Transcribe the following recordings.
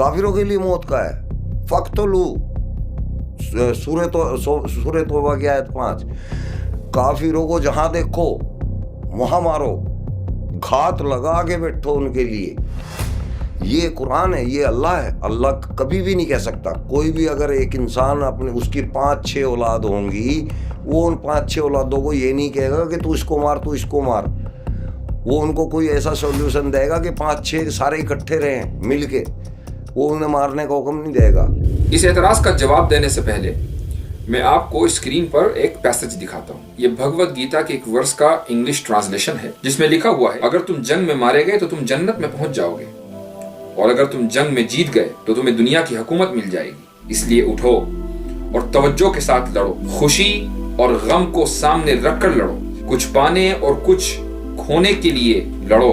काफिरों के लिए मौत का है। फक्तुलू, सूरह तौबा की आयत 5, काफिरों को जहां देखो वहां मारो, घात लगा के बैठो उनके लिए। ये कुरान है, ये अल्लाह है। अल्लाह कभी भी नहीं कह सकता, कोई भी अगर एक इंसान अपने उसकी 5-6 औलाद होंगी, वो उन 5-6 औलादों को ये नहीं कहेगा कि तू इसको मार, तू इसको मार। वो उनको कोई ऐसा सॉल्यूशन देगा कि 5-6 सारे इकट्ठे रहें मिल के, वो उन्हें मारने का हुक्म नहीं देगा। इस एतराज़ का जवाब देने से पहले मैं आपको स्क्रीन पर एक पैसेज दिखाता हूँ। ये भगवत गीता के एक वर्स का इंग्लिश ट्रांसलेशन है, जिसमें लिखा हुआ है, अगर तुम जंग में मारे गए तो तुम जन्नत में पहुंच जाओगे, और अगर तुम जंग में जीत गए तो तुम्हें दुनिया की हुकूमत मिल जाएगी। इसलिए उठो और तवज्जो के साथ लड़ो, खुशी और गम को सामने रखकर लड़ो, कुछ पाने और कुछ खोने के लिए लड़ो,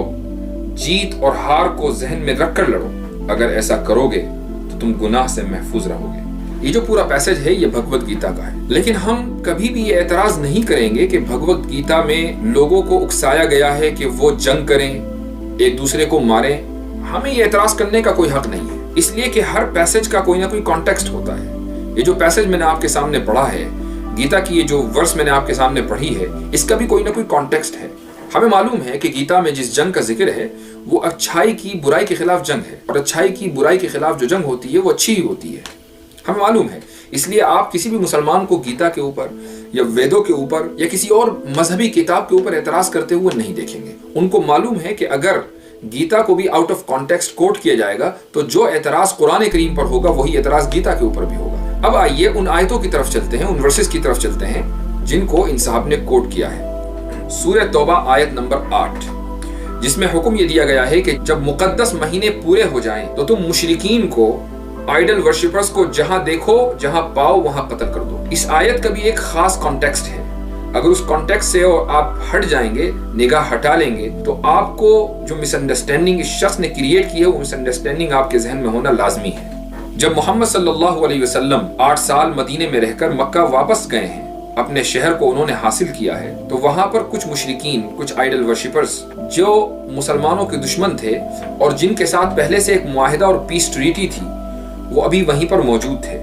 जीत और हार को जहन में रखकर लड़ो। अगर ऐसा करोगे तो तुम गुनाह से महफूज रहोगे। ये जो पूरा पैसेज है ये भगवत गीता का है, लेकिन हम कभी भी ये एतराज नहीं करेंगे कि भगवत गीता में लोगों को उकसाया गया है कि वो जंग करें, एक दूसरे को मारें। हमें ये एतराज करने का कोई हक नहीं है, इसलिए कि हर पैसेज का कोई ना कोई कॉन्टेक्स्ट होता है। ये जो पैसेज मैंने आपके सामने पढ़ा है, गीता की ये जो वर्स मैंने आपके सामने पढ़ी है, इसका भी कोई ना कोई कॉन्टेक्स्ट है। हमें मालूम है कि गीता में जिस जंग का जिक्र है वो अच्छाई की बुराई के खिलाफ जंग है, और अच्छाई की बुराई के खिलाफ जो जंग होती है वो अच्छी ही होती है, हमें मालूम है। इसलिए आप किसी भी मुसलमान को गीता के ऊपर या वेदों के ऊपर या किसी और मजहबी किताब के ऊपर एतराज करते हुए नहीं देखेंगे। उनको मालूम है कि अगर गीता को भी आउट ऑफ कॉन्टेक्स्ट कोट किया जाएगा तो जो एतराज कुरान करीम पर होगा वही एतराज गीता के ऊपर भी होगा। अब आइए उन आयतों की तरफ चलते हैं, उन वर्सेस की तरफ चलते हैं जिनको इन साहब ने कोट किया है। सूरह तौबा आयत नंबर 8, जिसमें हुक्म ये दिया गया है कि जब मुकद्दस महीने पूरे हो जाएं तो तुम मुशरिकीन को, आइडल वर्शिपर्स को जहां देखो जहां पाओ वहां कत्ल कर दो। इस आयत का भी एक खास कॉन्टेक्स्ट है। अगर उस कॉन्टेक्स्ट से आप हट जाएंगे, निगाह हटा लेंगे, तो आपको जो मिसअंडरस्टैंडिंग इस शख्स ने क्रिएट की है वो मिसअंडरस्टैंडिंग आपके जहन में होना लाजमी है। जब मोहम्मद सल्लल्लाहु अलैहि वसल्लम 8 साल मदीने में रहकर मक्का वापस गए हैं, अपने शहर को उन्होंने हासिल किया है, तो वहां पर कुछ मुशरिकीन, कुछ आइडल वर्शिपर्स जो मुसलमानों के दुश्मन थे और जिनके साथ पहले से एक मुआहिदा और पीस ट्रीटी थी, वो अभी वहीं पर मौजूद थे,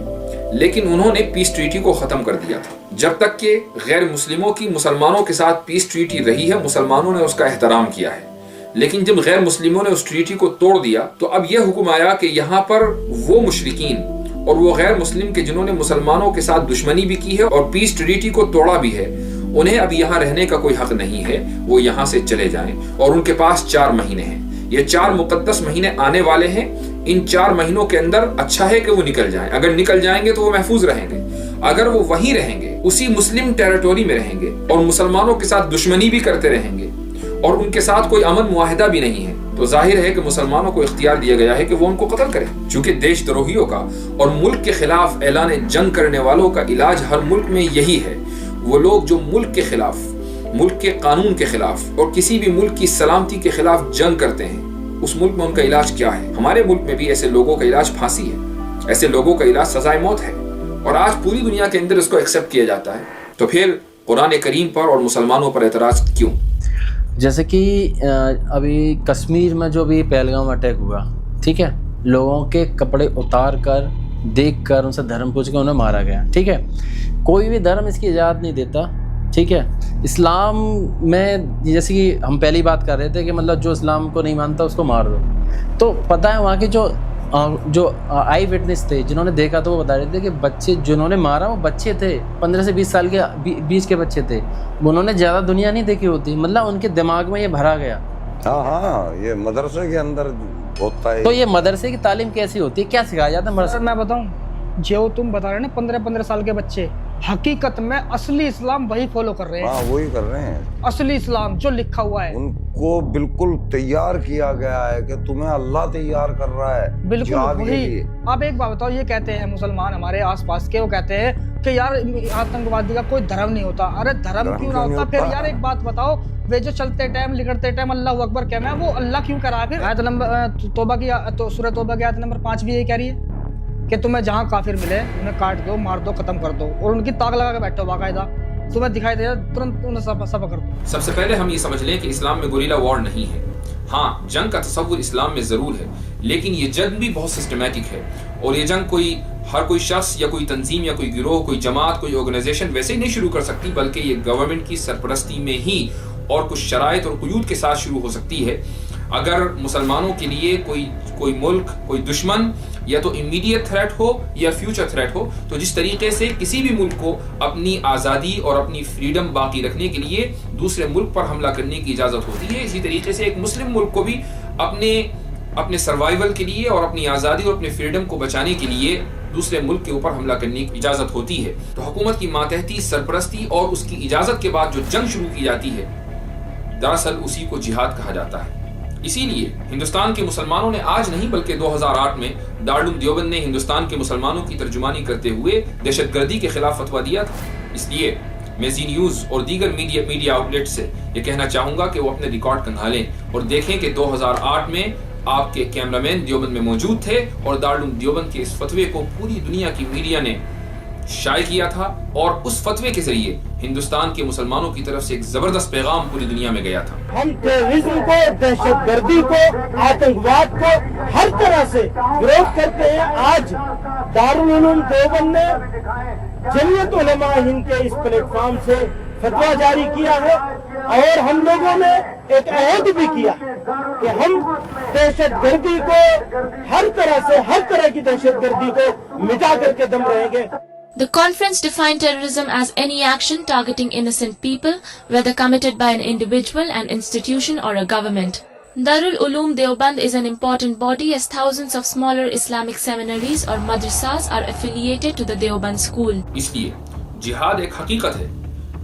लेकिन उन्होंने पीस ट्रीटी को खत्म कर दिया था। जब तक कि गैर मुस्लिमों की मुसलमानों के साथ पीस ट्रीटी रही है, मुसलमानों ने उसका एहतराम किया है, लेकिन जब गैर मुस्लिमों ने उस ट्रीटी को तोड़ दिया तो अब यह हुक्म आया कि यहाँ पर वो मुशरिकीन और वो गैर मुस्लिम के जिन्होंने मुसलमानों के साथ दुश्मनी भी की है और पीस ट्रीटी को तोड़ा भी है, उन्हें अब यहाँ रहने का कोई हक नहीं है, वो यहाँ से चले जाएं। और उनके पास 4 महीने हैं, ये 4 मुकद्दस महीने आने वाले हैं। इन 4 महीनों के अंदर अच्छा है कि वो निकल जाएं। अगर निकल जाएंगे तो वो महफूज रहेंगे, अगर वो वहीं रहेंगे, उसी मुस्लिम टेरिटोरी में रहेंगे और मुसलमानों के साथ दुश्मनी भी करते रहेंगे और उनके साथ कोई अमन मुआहिदा भी नहीं है, तो जाहिर है कि मुसलमानों को इख्तियार दिया गया है कि वो उनको कत्ल करें। चूंकि देशद्रोहियों का और मुल्क के खिलाफ ऐलान जंग करने वालों का इलाज हर मुल्क में यही है। वो लोग जो मुल्क के खिलाफ, मुल्क के कानून के खिलाफ और किसी भी मुल्क की सलामती के खिलाफ जंग करते हैं, उस मुल्क में उनका इलाज क्या है? हमारे मुल्क में भी ऐसे लोगों का इलाज फांसी है, ऐसे लोगों का इलाज सजाए मौत है, और आज पूरी दुनिया के अंदर इसको एक्सेप्ट किया जाता है। तो फिर कुरान करीम पर और मुसलमानों पर एतराज क्यों? जैसे कि अभी कश्मीर में जो भी पहलगाम अटैक हुआ, ठीक है, लोगों के कपड़े उतार कर, देख कर, उनसे धर्म पूछ कर उन्हें मारा गया, ठीक है। कोई भी धर्म इसकी इजाज़त नहीं देता, ठीक है। इस्लाम में जैसे कि हम पहली बात कर रहे थे कि मतलब जो इस्लाम को नहीं मानता उसको मार दो, तो पता है वहाँ के जो आई विटनेस थे, जिन्होंने देखा, तो वो बता रहे थे कि बच्चे जिन्होंने मारा वो बच्चे थे, 15 से 20 साल के बीच के बच्चे थे। उन्होंने ज़्यादा दुनिया नहीं देखी होती, मतलब उनके दिमाग में ये भरा गया। हाँ, ये मदरसे के अंदर होता है। तो ये मदरसे की तालीम कैसी होती है, क्या सिखाया जाता है मदरसे? मैं बताऊं, जो तुम बता रहे हो ना 15-15 साल के बच्चे, हकीकत में असली इस्लाम वही फॉलो कर रहे हैं। हाँ, वही कर रहे हैं, असली इस्लाम जो लिखा हुआ है। उनको बिल्कुल तैयार किया गया है कि तुम्हें अल्लाह तैयार कर रहा है, बिल्कुल वही। आप एक बात बताओ, ये कहते हैं मुसलमान हमारे आसपास के, वो कहते हैं कि यार आतंकवादी का कोई धर्म नहीं होता। अरे धर्म क्यों ना होता? फिर यार एक बात बताओ, वे जो चलते टाइम, लिखते टाइम अल्लाह अकबर कहना है, वो अल्लाह क्यों करा है? फिर आयत नंबर तौबा की, तो सूरह तौबा की आयत नंबर 5 भी यही कह रही है कि तुम्हें जहाँ काफिर मिले उन्हें काट दो, मार दो, खत्म कर दो, और उनकी ताक लगा के बैठो बाकायदा, तुम्हें दिखाई दे तुरंत उन्हें सब कर दो। सबसे पहले हम ये समझ लें कि इस्लाम में गुरिल्ला वॉर नहीं है। हाँ, जंग का तस्वुर इस्लाम में जरूर है, लेकिन ये जंग भी बहुत सिस्टमैटिक है और ये जंग हर कोई शख्स या कोई तंजीम या कोई गिरोह, कोई जमात, कोई ऑर्गेनाइजेशन वैसे ही नहीं शुरू कर सकती, बल्कि ये गवर्नमेंट की सरपरस्ती में ही और कुछ शराइत और क़ुयूद के साथ शुरू हो सकती है। अगर मुसलमानों के लिए कोई मुल्क, कोई दुश्मन या तो इमीडिएट थ्रेट हो या फ्यूचर थ्रेट हो, तो जिस तरीके से किसी भी मुल्क को अपनी आज़ादी और अपनी फ्रीडम बाकी रखने के लिए दूसरे मुल्क पर हमला करने की इजाज़त होती है, इसी तरीके से एक मुस्लिम मुल्क को भी अपने सर्वाइवल के लिए और अपनी आज़ादी और अपने फ्रीडम को बचाने के लिए दूसरे मुल्क के ऊपर हमला करने की इजाज़त होती है। तो हुकूमत की मातहती, सरपरस्ती और उसकी इजाज़त के बाद जो जंग शुरू की जाती है, दरअसल उसी को जिहाद कहा जाता है। इसीलिए हिंदुस्तान के मुसलमानों ने आज नहीं बल्कि 2008 में दारुल उलूम देवबंद ने हिंदुस्तान के मुसलमानों की तर्जुमानी करते हुए दहशतगर्दी के खिलाफ फतवा दिया था। इसलिए मैं जी न्यूज़ और दीगर मीडिया आउटलेट से ये कहना चाहूँगा कि वो अपने रिकॉर्ड कंघालें और देखें कि 2008 में आपके कैमरामैन देवबंद में मौजूद थे और दारुल उलूम देवबंद के इस फतवे को पूरी दुनिया की मीडिया ने शाये किया था और उस फतवे के जरिए हिंदुस्तान के मुसलमानों की तरफ से एक जबरदस्त पैगाम पूरी दुनिया में गया था। हम टेररिज्म को, दहशतगर्दी को, आतंकवाद को हर तरह से विरोध करते हैं। आज दारुल उलूम देवबंद ने जमीयत उलमा हिंद के इस प्लेटफॉर्म से फतवा जारी किया है और हम लोगों ने एक अहद भी किया कि हम दहशतगर्दी को हर तरह की दहशतगर्दी को मिटा करके दम रहेंगे। The conference defined terrorism as any action targeting innocent people, whether committed by an individual, an institution or a government. Darul Uloom Deoband is an important body as thousands of smaller Islamic seminaries or madrasas are affiliated to the Deoband school. इसलिए जिहाद एक हकीकत है,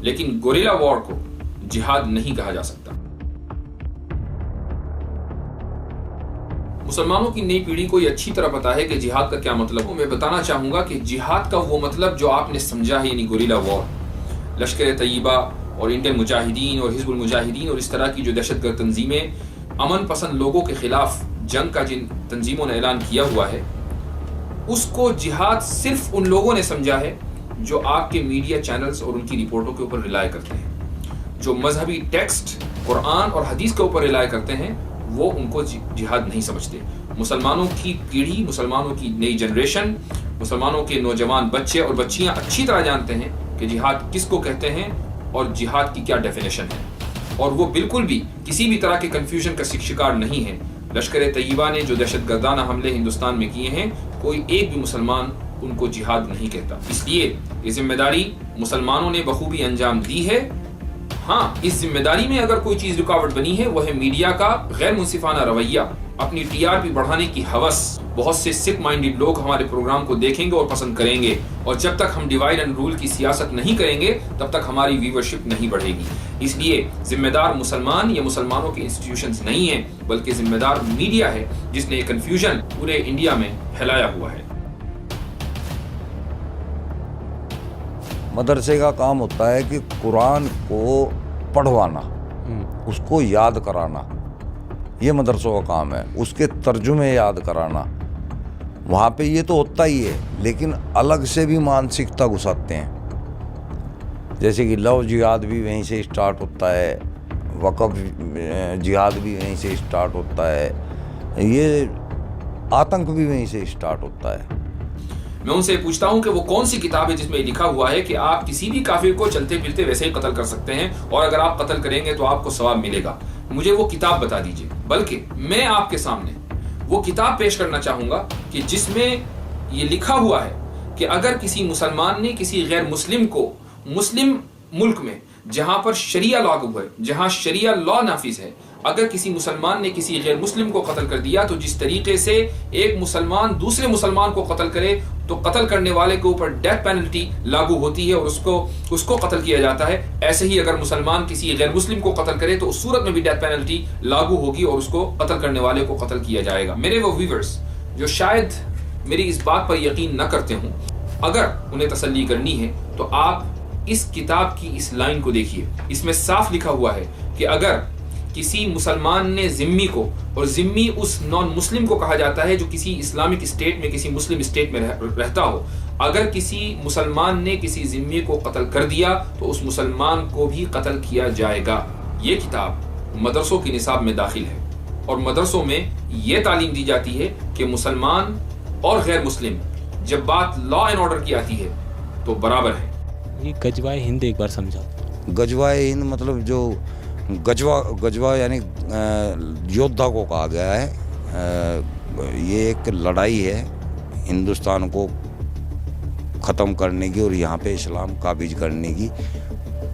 लेकिन gorilla war को जिहाद नहीं कहा जा सकता। मुसलमानों की नई पीढ़ी को ये अच्छी तरह पता है कि जिहाद का क्या मतलब है। मैं बताना चाहूँगा कि जिहाद का वो मतलब जो आपने समझा है, यानी गोरिल्ला वॉर, लश्कर तैयबा और इंडियन मुजाहिदीन और हिजबुल मुजाहिदीन और इस तरह की जो दहशतगर्द तंजीमें अमन पसंद लोगों के खिलाफ जंग का जिन तंजीमों ने ऐलान किया हुआ है, उसको जिहाद सिर्फ उन लोगों ने समझा है जो आपके मीडिया चैनल्स और उनकी रिपोर्टों के ऊपर रिलाय करते हैं। जो मजहबी टेक्स्ट, कुरान और हदीस के ऊपर रिलाय करते हैं, वो उनको जिहाद नहीं समझते। मुसलमानों की पीढ़ी, मुसलमानों की नई जनरेशन, मुसलमानों के नौजवान बच्चे और बच्चियां अच्छी तरह जानते हैं कि जिहाद किसको कहते हैं और जिहाद की क्या डेफिनेशन है, और वो बिल्कुल भी किसी भी तरह के कंफ्यूजन का शिकार नहीं है। लश्कर तैयबा ने जो दहशतगर्दाना हमले हिंदुस्तान में किए हैं, कोई एक भी मुसलमान उनको जिहाद नहीं कहता। इसलिए ये जिम्मेदारी मुसलमानों ने बखूबी अंजाम दी है। हाँ, इस जिम्मेदारी में अगर कोई चीज रुकावट बनी है, वह है मीडिया का गैर मुंसिफाना रवैया, अपनी टीआरपी बढ़ाने की हवस। बहुत से सिक माइंडेड लोग हमारे प्रोग्राम को देखेंगे और पसंद करेंगे, और जब तक हम डिवाइड एंड रूल की सियासत नहीं करेंगे, तब तक हमारी व्यूवरशिप नहीं बढ़ेगी। इसलिए जिम्मेदार मुसलमान या मुसलमानों के इंस्टीट्यूशंस नहीं है, बल्कि जिम्मेदार मीडिया है, जिसने ये कंफ्यूजन पूरे इंडिया में फैलाया हुआ है। मदरसे का काम होता है कि कुरान को पढ़वाना, उसको याद कराना, ये मदरसों का काम है। उसके तर्जुमे याद कराना, वहाँ पे ये तो होता ही है, लेकिन अलग से भी मानसिकता घुसाते हैं। जैसे कि लव जिहाद भी वहीं से स्टार्ट होता है, वक़फ़ जिहाद भी वहीं से स्टार्ट होता है, ये आतंक भी वहीं से स्टार्ट होता है। मैं उनसे पूछता हूं कि वो कौन सी किताब है जिसमें लिखा हुआ है कि आप किसी भी काफिर को चलते फिरते वैसे ही कत्ल कर सकते हैं, और अगर आप कत्ल करेंगे तो आपको सवाब मिलेगा। मुझे वो किताब बता दीजिए। बल्कि मैं आपके सामने वो किताब पेश करना चाहूंगा कि जिसमें ये लिखा हुआ है कि अगर किसी मुसलमान ने किसी गैर मुस्लिम को मुस्लिम मुल्क में जहां पर शरिया लागू है, जहां शरिया लॉ नाफिज है, अगर किसी मुसलमान ने किसी गैर मुस्लिम को कत्ल कर दिया, तो जिस तरीके से एक मुसलमान दूसरे मुसलमान को कत्ल करे तो कत्ल करने वाले के ऊपर डेथ पेनल्टी लागू होती है और उसको कत्ल किया जाता है, ऐसे ही अगर मुसलमान किसी गैर मुस्लिम को कत्ल करे तो उस सूरत में भी डेथ पेनल्टी लागू होगी और उसको कत्ल करने वाले को कत्ल किया जाएगा। मेरे वो व्यूअर्स जो शायद मेरी इस बात पर यकीन न करते हों, अगर उन्हें तसल्ली करनी है तो आप इस किताब की इस लाइन को देखिए। इसमें साफ लिखा हुआ है कि अगर किसी मुसलमान ने जिम्मी को, और जिम्मी उस नॉन मुस्लिम को कहा जाता है जो किसी इस्लामिक स्टेट में, किसी मुस्लिम स्टेट में रहता हो, अगर किसी मुसलमान ने किसी जिम्मी को कत्ल कर दिया तो उस मुसलमान को भी कत्ल किया जाएगा। ये किताब मदरसों की निसाब में दाखिल है। और मदरसों में ये तालीम दी जाती है कि मुसलमान और गैर मुस्लिम जब बात लॉ एंड ऑर्डर की आती है तो बराबर है। ये गजवाए हिंद एक बार समझाओ। गजवाए हिंद मतलब जो गजवा यानी योद्धा को कहा गया है। ये एक लड़ाई है हिंदुस्तान को ख़त्म करने की और यहाँ पे इस्लाम काबिज करने की,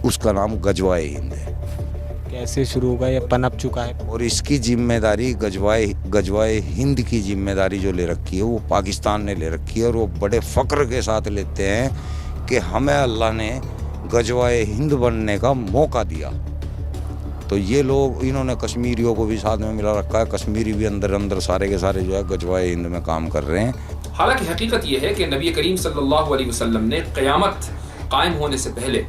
उसका नाम गजवाए हिंद है। कैसे शुरू होगा, ये पनप चुका है? और इसकी जिम्मेदारी गजवाए हिंद की जिम्मेदारी जो ले रखी है वो पाकिस्तान ने ले रखी है, और वो बड़े फ़ख्र के साथ लेते हैं कि हमें अल्लाह ने गजवाए हिंद बनने का मौका दिया। तो ये लोग, इन्होंने कश्मीरियों को भी साथ में मिला रखा है, कश्मीरी भी अंदर सारे के सारे जो है गजवाए हिंद में काम कर रहे हैं। हालांकि हकीकत यह है कि नबी करीम सल्लल्लाहु अलैहि वसल्लम ने क़यामत कायम होने से पहले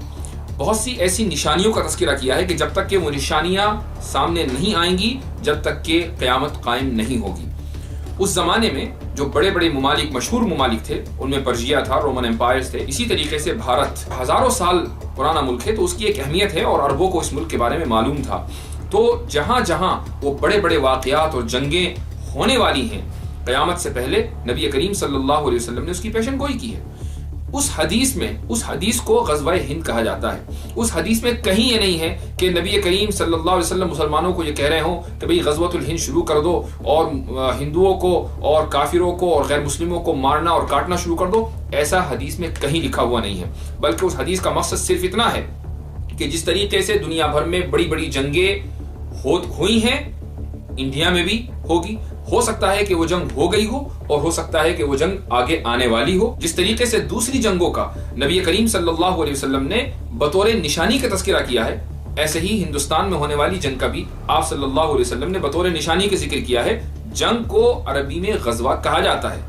बहुत सी ऐसी निशानियों का तज़किरा किया है कि जब तक कि वो निशानियां सामने नहीं आएंगी, जब तक कि क़यामत कायम नहीं होगी। उस ज़माने में जो बड़े बड़े ममालिक, मशहूर ममालिक थे, उनमें पर्शिया था, रोमन एम्पायर्स थे। इसी तरीके से भारत हज़ारों साल पुराना मुल्क है, तो उसकी एक अहमियत है और अरबों को इस मुल्क के बारे में मालूम था। तो जहाँ जहाँ वो बड़े बड़े वाक़यात और जंगें होने वाली हैं, क़यामत से पहले नबी करीम सल्लल्लाहु अलैहि वसल्लम ने उसकी पेशन गोई की है। उस हदीस को ग़ज़वाए हिंद कहा जाता है। उस हदीस में कहीं ये नहीं है कि नबी करीम सल्लल्लाहु अलैहि वसल्लम मुसलमानों को ये कह रहे हों कि भाई ग़ज़वतुल हिंद शुरू कर दो और हिंदुओं को और काफिरों को और गैर मुस्लिमों को मारना और काटना शुरू कर दो। ऐसा हदीस में कहीं लिखा हुआ नहीं है, बल्कि उस हदीस का मकसद सिर्फ इतना है कि जिस तरीके से दुनिया भर में बड़ी बड़ी जंगें हुई हैं, इंडिया में भी होगी। हो सकता है कि वो जंग हो गई हो और हो सकता है कि वो जंग आगे आने वाली हो। जिस तरीके से दूसरी जंगों का नबी करीम सल्लल्लाहु अलैहि वसल्लम ने बतौर निशानी का तज़किरा किया है, ऐसे ही हिंदुस्तान में होने वाली जंग का भी आप सल्लल्लाहु अलैहि वसल्लम ने बतौर निशानी का जिक्र किया है। जंग को अरबी में ग़ज़वा कहा जाता है,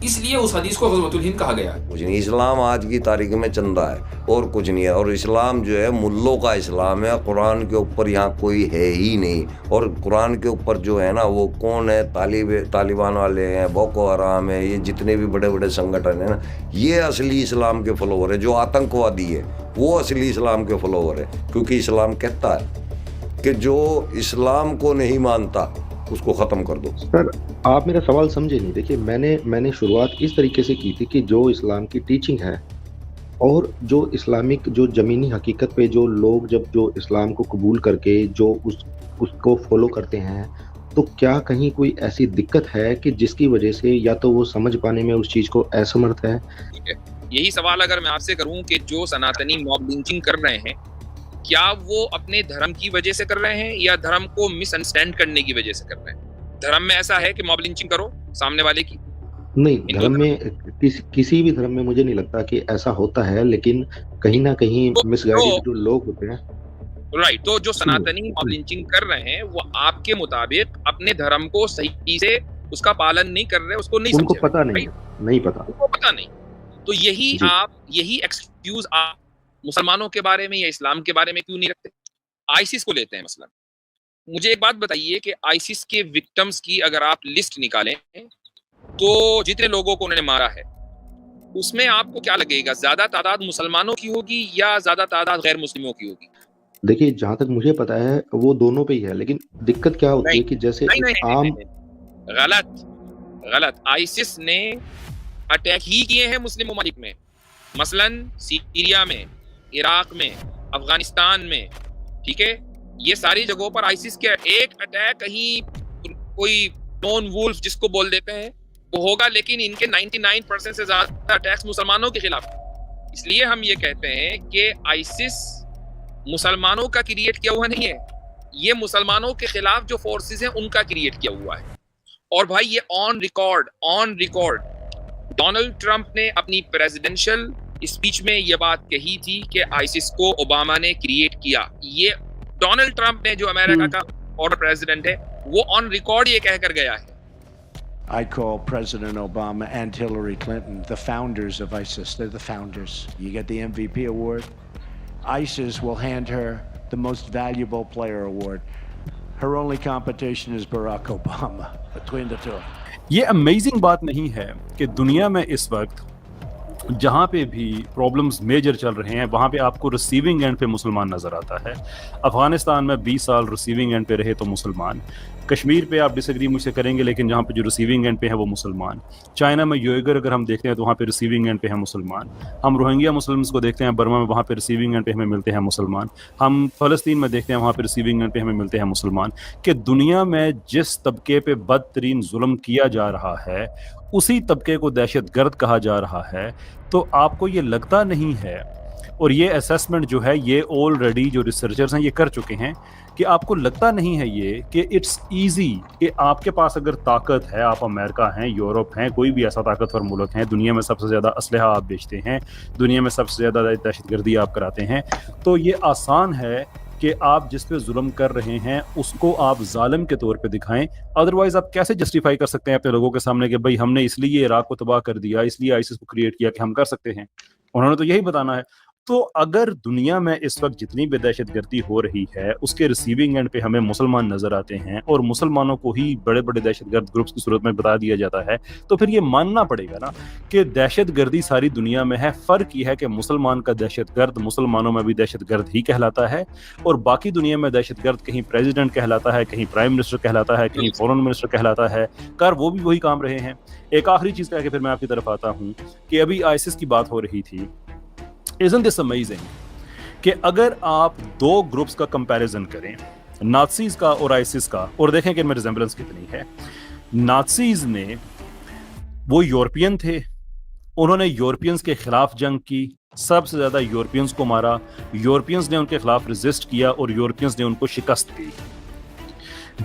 इसलिए उस हदीस को ग़ज़वतुल हिंद कहा गया है। कुछ नहीं, इस्लाम आज की तारीख में चंदा है और कुछ नहीं है। और इस्लाम जो है मुल्लों का इस्लाम है, कुरान के ऊपर यहाँ कोई है ही नहीं। और कुरान के ऊपर जो है ना, वो कौन है, तालिबान वाले हैं, बोको हराम है, ये जितने भी बड़े बड़े संगठन है ना, ये असली इस्लाम के फॉलोवर है। जो आतंकवादी है वो असली इस्लाम के फॉलोवर है, क्योंकि इस्लाम कहता है कि जो इस्लाम को नहीं मानता उसको ख़त्म कर दो। सर, आप मेरा सवाल समझे नहीं। देखिए, मैंने शुरुआत इस तरीके से की थी कि जो इस्लाम की टीचिंग है और जो इस्लामिक जो ज़मीनी हकीकत पे जो लोग जब जो इस्लाम को कबूल करके जो उसको फॉलो करते हैं, तो क्या कहीं कोई ऐसी दिक्कत है कि जिसकी वजह से या तो वो समझ पाने में उस चीज़ को असमर्थ है? ठीक है, यही सवाल अगर मैं आपसे करूं कि जो सनातनी मॉब लिंचिंग कर रहे हैं, क्या वो अपने धर्म की वजह से कर रहे हैं या धर्म को मिसअंडरस्टैंड करने की वजह से कर रहे हैं? धर्म में ऐसा है कि मॉब लिंचिंग करो सामने वाले की? नहीं, धर्म में किसी भी धर्म में मुझे नहीं लगता कि ऐसा होता है, लेकिन कहीं ना कहीं मिसगाइडेड जो लोग होते हैं। राइट, तो जो सनातनी मॉब लिंचिंग कर रहे हैं वो आपके मुताबिक अपने धर्म को सही से उसका पालन नहीं कर रहे, उसको नहीं उनको समझे, पता नहीं, नहीं पता, उनको पता नहीं। तो यही एक्सक्यूज आप मुसलमानों के बारे में या इस्लाम के बारे में क्यों नहीं रखते? आईसिस को लेते हैं मसलन। मुझे एक बात बताइए कि आईसिस के विक्टिम्स की अगर आप लिस्ट निकालें तो जितने लोगों को उन्होंने मारा है उसमें आपको क्या लगेगा, ज्यादा तादाद मुसलमानों की होगी या ज्यादा तादाद गैर मुस्लिमों की होगी? देखिए, जहां तक मुझे पता है वो दोनों पे ही है, लेकिन दिक्कत क्या होती है कि जैसे आम गलत आईसिस ने अटैक ही किए हैं मुस्लिम ममालिक में, मसलन सीरिया में, इराक में, अफगानिस्तान में, ठीक है। ये सारी जगहों पर आईसिस के एक अटैक कहीं कोई नॉन वुल्फ जिसको बोल देते हैं वो होगा, लेकिन इनके 99% से ज्यादा अटैक्स मुसलमानों के खिलाफ। इसलिए हम ये कहते हैं कि आईसिस मुसलमानों का क्रिएट किया हुआ नहीं है, ये मुसलमानों के खिलाफ जो फोर्सेस हैं उनका क्रिएट किया हुआ है। और भाई ये ऑन रिकॉर्ड डोनाल्ड ट्रंप ने अपनी प्रेसिडेंशियल स्पीच में ये बात कही थी कि आईसिस को ओबामा ने क्रिएट किया। ये डोनाल्ड ट्रंप ने, जो अमेरिका का फॉर्मर प्रेसिडेंट है, वो ऑन रिकॉर्ड ये कहकर गया है। I call President Obama and Hillary Clinton the founders of ISIS. They're the founders. You get the MVP award. ISIS will hand her the most valuable player award. Her only competition is Barack Obama between the two. ये amazing बात नहीं है कि दुनिया में इस वक्त जहाँ पे भी प्रॉब्लम्स मेजर चल रहे हैं वहाँ पे आपको रिसीविंग एंड पे मुसलमान नज़र आता है। अफ़गानिस्तान में 20 साल रिसीविंग एंड पे रहे तो मुसलमान, कश्मीर पे आप डिसएग्री मुझसे करेंगे लेकिन जहाँ पे जो रिसीविंग एंड पे है वो मुसलमान, चाइना में योइगर अगर हम देखते हैं तो वहाँ पे रिसीविंग एंड पे है मुसलमान, हम रोहिंग्या मुस्लिम्स को देखते हैं बर्मा में, वहाँ पे रिसीविंग एंड पे हमें मिलते हैं मुसलमान, हम फ़लस्तीन में देखते हैं वहाँ पे रिसीविंग एंड पे हमें मिलते हैं मुसलमान। कि दुनिया में जिस तबके पे बदतरीन जुल्म किया जा रहा है उसी तबके को दहशतगर्द कहा जा रहा है। तो आपको ये लगता नहीं है, और ये असेसमेंट जो है ये ऑलरेडी जो रिसर्चर्स हैं ये कर चुके हैं, कि आपको लगता नहीं है ये कि इट्स इजी कि आपके पास अगर ताकत है, आप अमेरिका हैं, यूरोप हैं, कोई भी ऐसा ताकतवर मुल्क है, दुनिया में सबसे ज़्यादा असलहा आप बेचते हैं, दुनिया में सबसे ज़्यादा दहशतगर्दी आप कराते हैं, तो ये आसान है कि आप जिस पे जुल्म कर रहे हैं उसको आप जालिम के तौर पे दिखाएं। अदरवाइज आप कैसे जस्टिफाई कर सकते हैं अपने लोगों के सामने कि भाई हमने इसलिए इराक को तबाह कर दिया, इसलिए आईसिस को क्रिएट किया कि हम कर सकते हैं? उन्होंने तो यही बताना है। तो अगर दुनिया में इस वक्त जितनी भी दहशतगर्दी हो रही है उसके रिसीविंग एंड पे हमें मुसलमान नजर आते हैं और मुसलमानों को ही बड़े बड़े दहशतगर्द ग्रुप्स की सूरत में बता दिया जाता है, तो फिर ये मानना पड़ेगा ना कि दहशतगर्दी सारी दुनिया में है। फर्क ये है कि मुसलमान का दहशतगर्द मुसलमानों में भी दहशतगर्द ही कहलाता है और बाकी दुनिया में दहशतगर्द कहीं प्रेसिडेंट कहलाता है, कहीं प्राइम मिनिस्टर कहलाता है, कहीं फॉरेन मिनिस्टर कहलाता है। कर वो भी वही काम रहे हैं। एक आखिरी चीज कह के फिर मैं आपकी तरफ आता हूँ कि अभी आईसिस की बात हो रही थी। Isn't this amazing कि अगर आप दो ग्रुप्स का कंपैरिजन करें, नाज़ीज़ का और आईसिस का, और देखें कि इनमें रिजेंबलेंस कितनी है। नाज़ीज़ ने, वो यूरोपियन थे, उन्होंने यूरोपियंस के खिलाफ जंग की, सबसे ज़्यादा यूरोपियंस को मारा, यूरोपियंस ने उनके खिलाफ रेजिस्ट किया और यूरोपियंस ने उनको शिकस्त दी।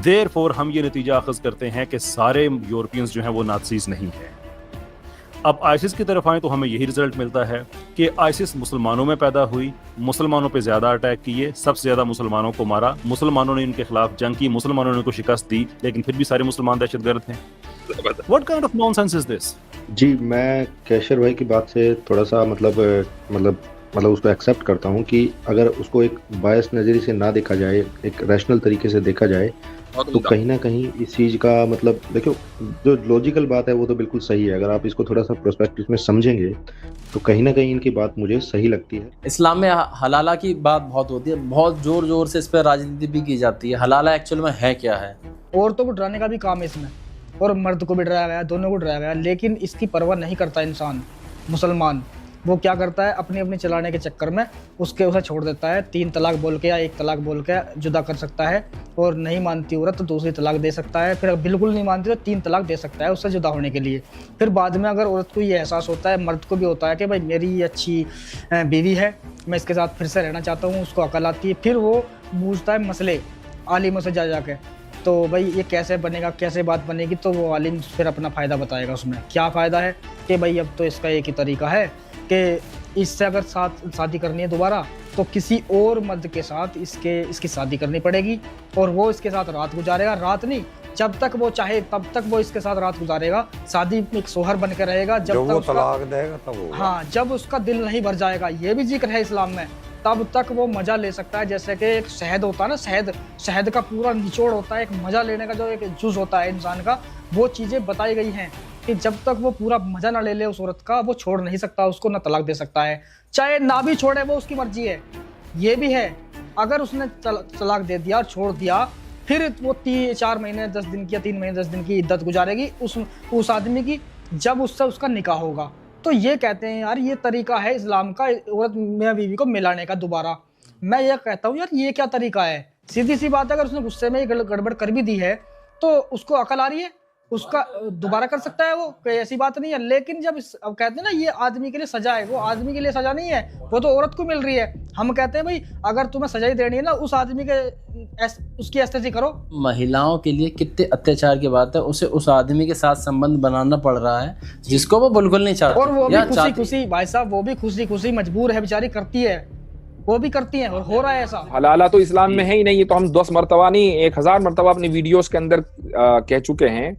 देयरफॉर हम ये नतीजा अखज़ करते हैं कि सारे यूरोपियंस जो हैं वो नाज़ीज़ नहीं हैं। अब आईसिस की तरफ आए तो हमें यही रिजल्ट मिलता है कि आईसिस मुसलमानों में पैदा हुई, मुसलमानों पे ज़्यादा अटैक किए, सबसे ज़्यादा मुसलमानों को मारा, मुसलमानों ने इनके खिलाफ जंग की, मुसलमानों ने इनको शिकस्त दी, लेकिन फिर भी सारे मुसलमान दहशतगर्द हैं। What kind of nonsense is this? जी, मैं कैशर भाई की बात से थोड़ा सा मतलब उसको एक्सेप्ट करता हूँ कि अगर उसको एक बायस नज़रिए से ना देखा जाए, एक रैशनल तरीके से देखा जाए, तो कहीं ना कहीं इस चीज़ का मतलब देखो, जो लॉजिकल बात है वो तो बिल्कुल सही है। अगर आप इसको थोड़ा सा प्रोस्पेक्टिव में समझेंगे तो कहीं ना कहीं इनकी बात मुझे सही लगती है। इस्लाम में हलाला की बात बहुत होती है, बहुत जोर जोर से इस पर राजनीति भी की जाती है। हलाला एक्चुअल में है क्या है? औरतों को डराने का भी काम है इसमें, और मर्द को भी डराया गया, दोनों को डराया गया, लेकिन इसकी परवाह नहीं करता इंसान। मुसलमान वो क्या करता है, अपनी अपनी चलाने के चक्कर में उसे छोड़ देता है। 3 तलाक बोल के या 1 तलाक बोल के जुदा कर सकता है, और नहीं मानती औरत तो दूसरी तलाक दे सकता है, फिर बिल्कुल नहीं मानती तो 3 तलाक दे सकता है उससे जुदा होने के लिए। फिर बाद में अगर औरत को ये एहसास होता है, मर्द को भी होता है कि भाई मेरी ये अच्छी बीवी है, मैं इसके साथ फिर से रहना चाहता हूँ, उसको अकल आती है, फिर वो पूछता है मसले आलिमों से जा के, तो भाई ये कैसे बनेगा, कैसे बात बनेगी, तो वो आलिम फिर अपना फ़ायदा बताएगा। उसमें क्या फ़ायदा है कि भाई अब तो इसका एक ही तरीका है कि इससे अगर शादी करनी है दोबारा तो किसी और मर्द के साथ इसकी शादी करनी पड़ेगी, और वो इसके साथ रात गुजारेगा। रात नहीं, जब तक वो चाहे तब तक वो इसके साथ रात गुजारेगा। शादी में एक सोहर बन के रहेगा जब तक वो तलाक देगा तब वो। हाँ, जब उसका दिल नहीं भर जाएगा, ये भी जिक्र है इस्लाम में, तब तक वो मज़ा ले सकता है। जैसे कि एक शहद होता है ना, शहद का पूरा निचोड़ होता है, एक मज़ा लेने का जो एक जूस होता है इंसान का, वो चीज़ें बताई गई हैं कि जब तक वो पूरा मज़ा ना ले ले उस औरत का, वो छोड़ नहीं सकता उसको, ना तलाक दे सकता है। चाहे ना भी छोड़े, वो उसकी मर्जी है। ये भी है, अगर उसने तलाक दे दिया और छोड़ दिया, फिर वो 4 महीने 10 दिन की या 3 महीने 10 दिन की इद्दत गुजारेगी उस आदमी की, जब उससे उसका निकाह होगा। तो ये कहते हैं यार, ये तरीका है इस्लाम का औरत मियां बीवी को मिलाने का दोबारा। मैं ये कहता हूँ यार, ये क्या तरीका है? सीधी सी बात है, अगर उसने गुस्से में गड़बड़ कर भी दी है तो उसको अकल आ रही है, उसका दोबारा कर सकता है, वो कोई ऐसी बात नहीं है। लेकिन जब अब कहते हैं ना ये आदमी के लिए सजा है, वो आदमी के लिए सजा नहीं है, वो तो औरत को मिल रही है। हम कहते हैं भाई अगर तुम्हें सजा ही देनी है ना, उस आदमी के उसकी एस्तेजी करो। महिलाओं के लिए कितने अत्याचार की बात है, उसे उस आदमी के साथ संबंध बनाना पड़ रहा है जिसको वो बिल्कुल नहीं चाहती, और वो भी खुशी खुशी, भाई साहब वो भी खुशी खुशी मजबूर है बेचारी, करती है, वो भी करती हैं, और हो रहा है ऐसा। हलाला तो इस्लाम में है ही नहीं, तो हम 10 मरतबा नहीं 1000 मरतबा अपनी वीडियोस के अंदर कह चुके हैं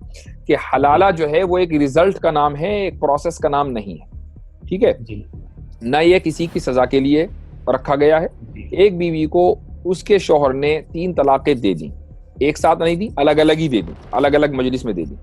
कि हलाला जो है वो एक रिजल्ट का नाम है, एक प्रोसेस का नाम नहीं है। ठीक है जी। न ये किसी की सजा के लिए रखा गया है। एक बीवी को उसके शौहर ने 3 तलाकें दे दी, एक साथ नहीं दी, अलग अलग ही दे दी, अलग अलग मजलिस में दे दी।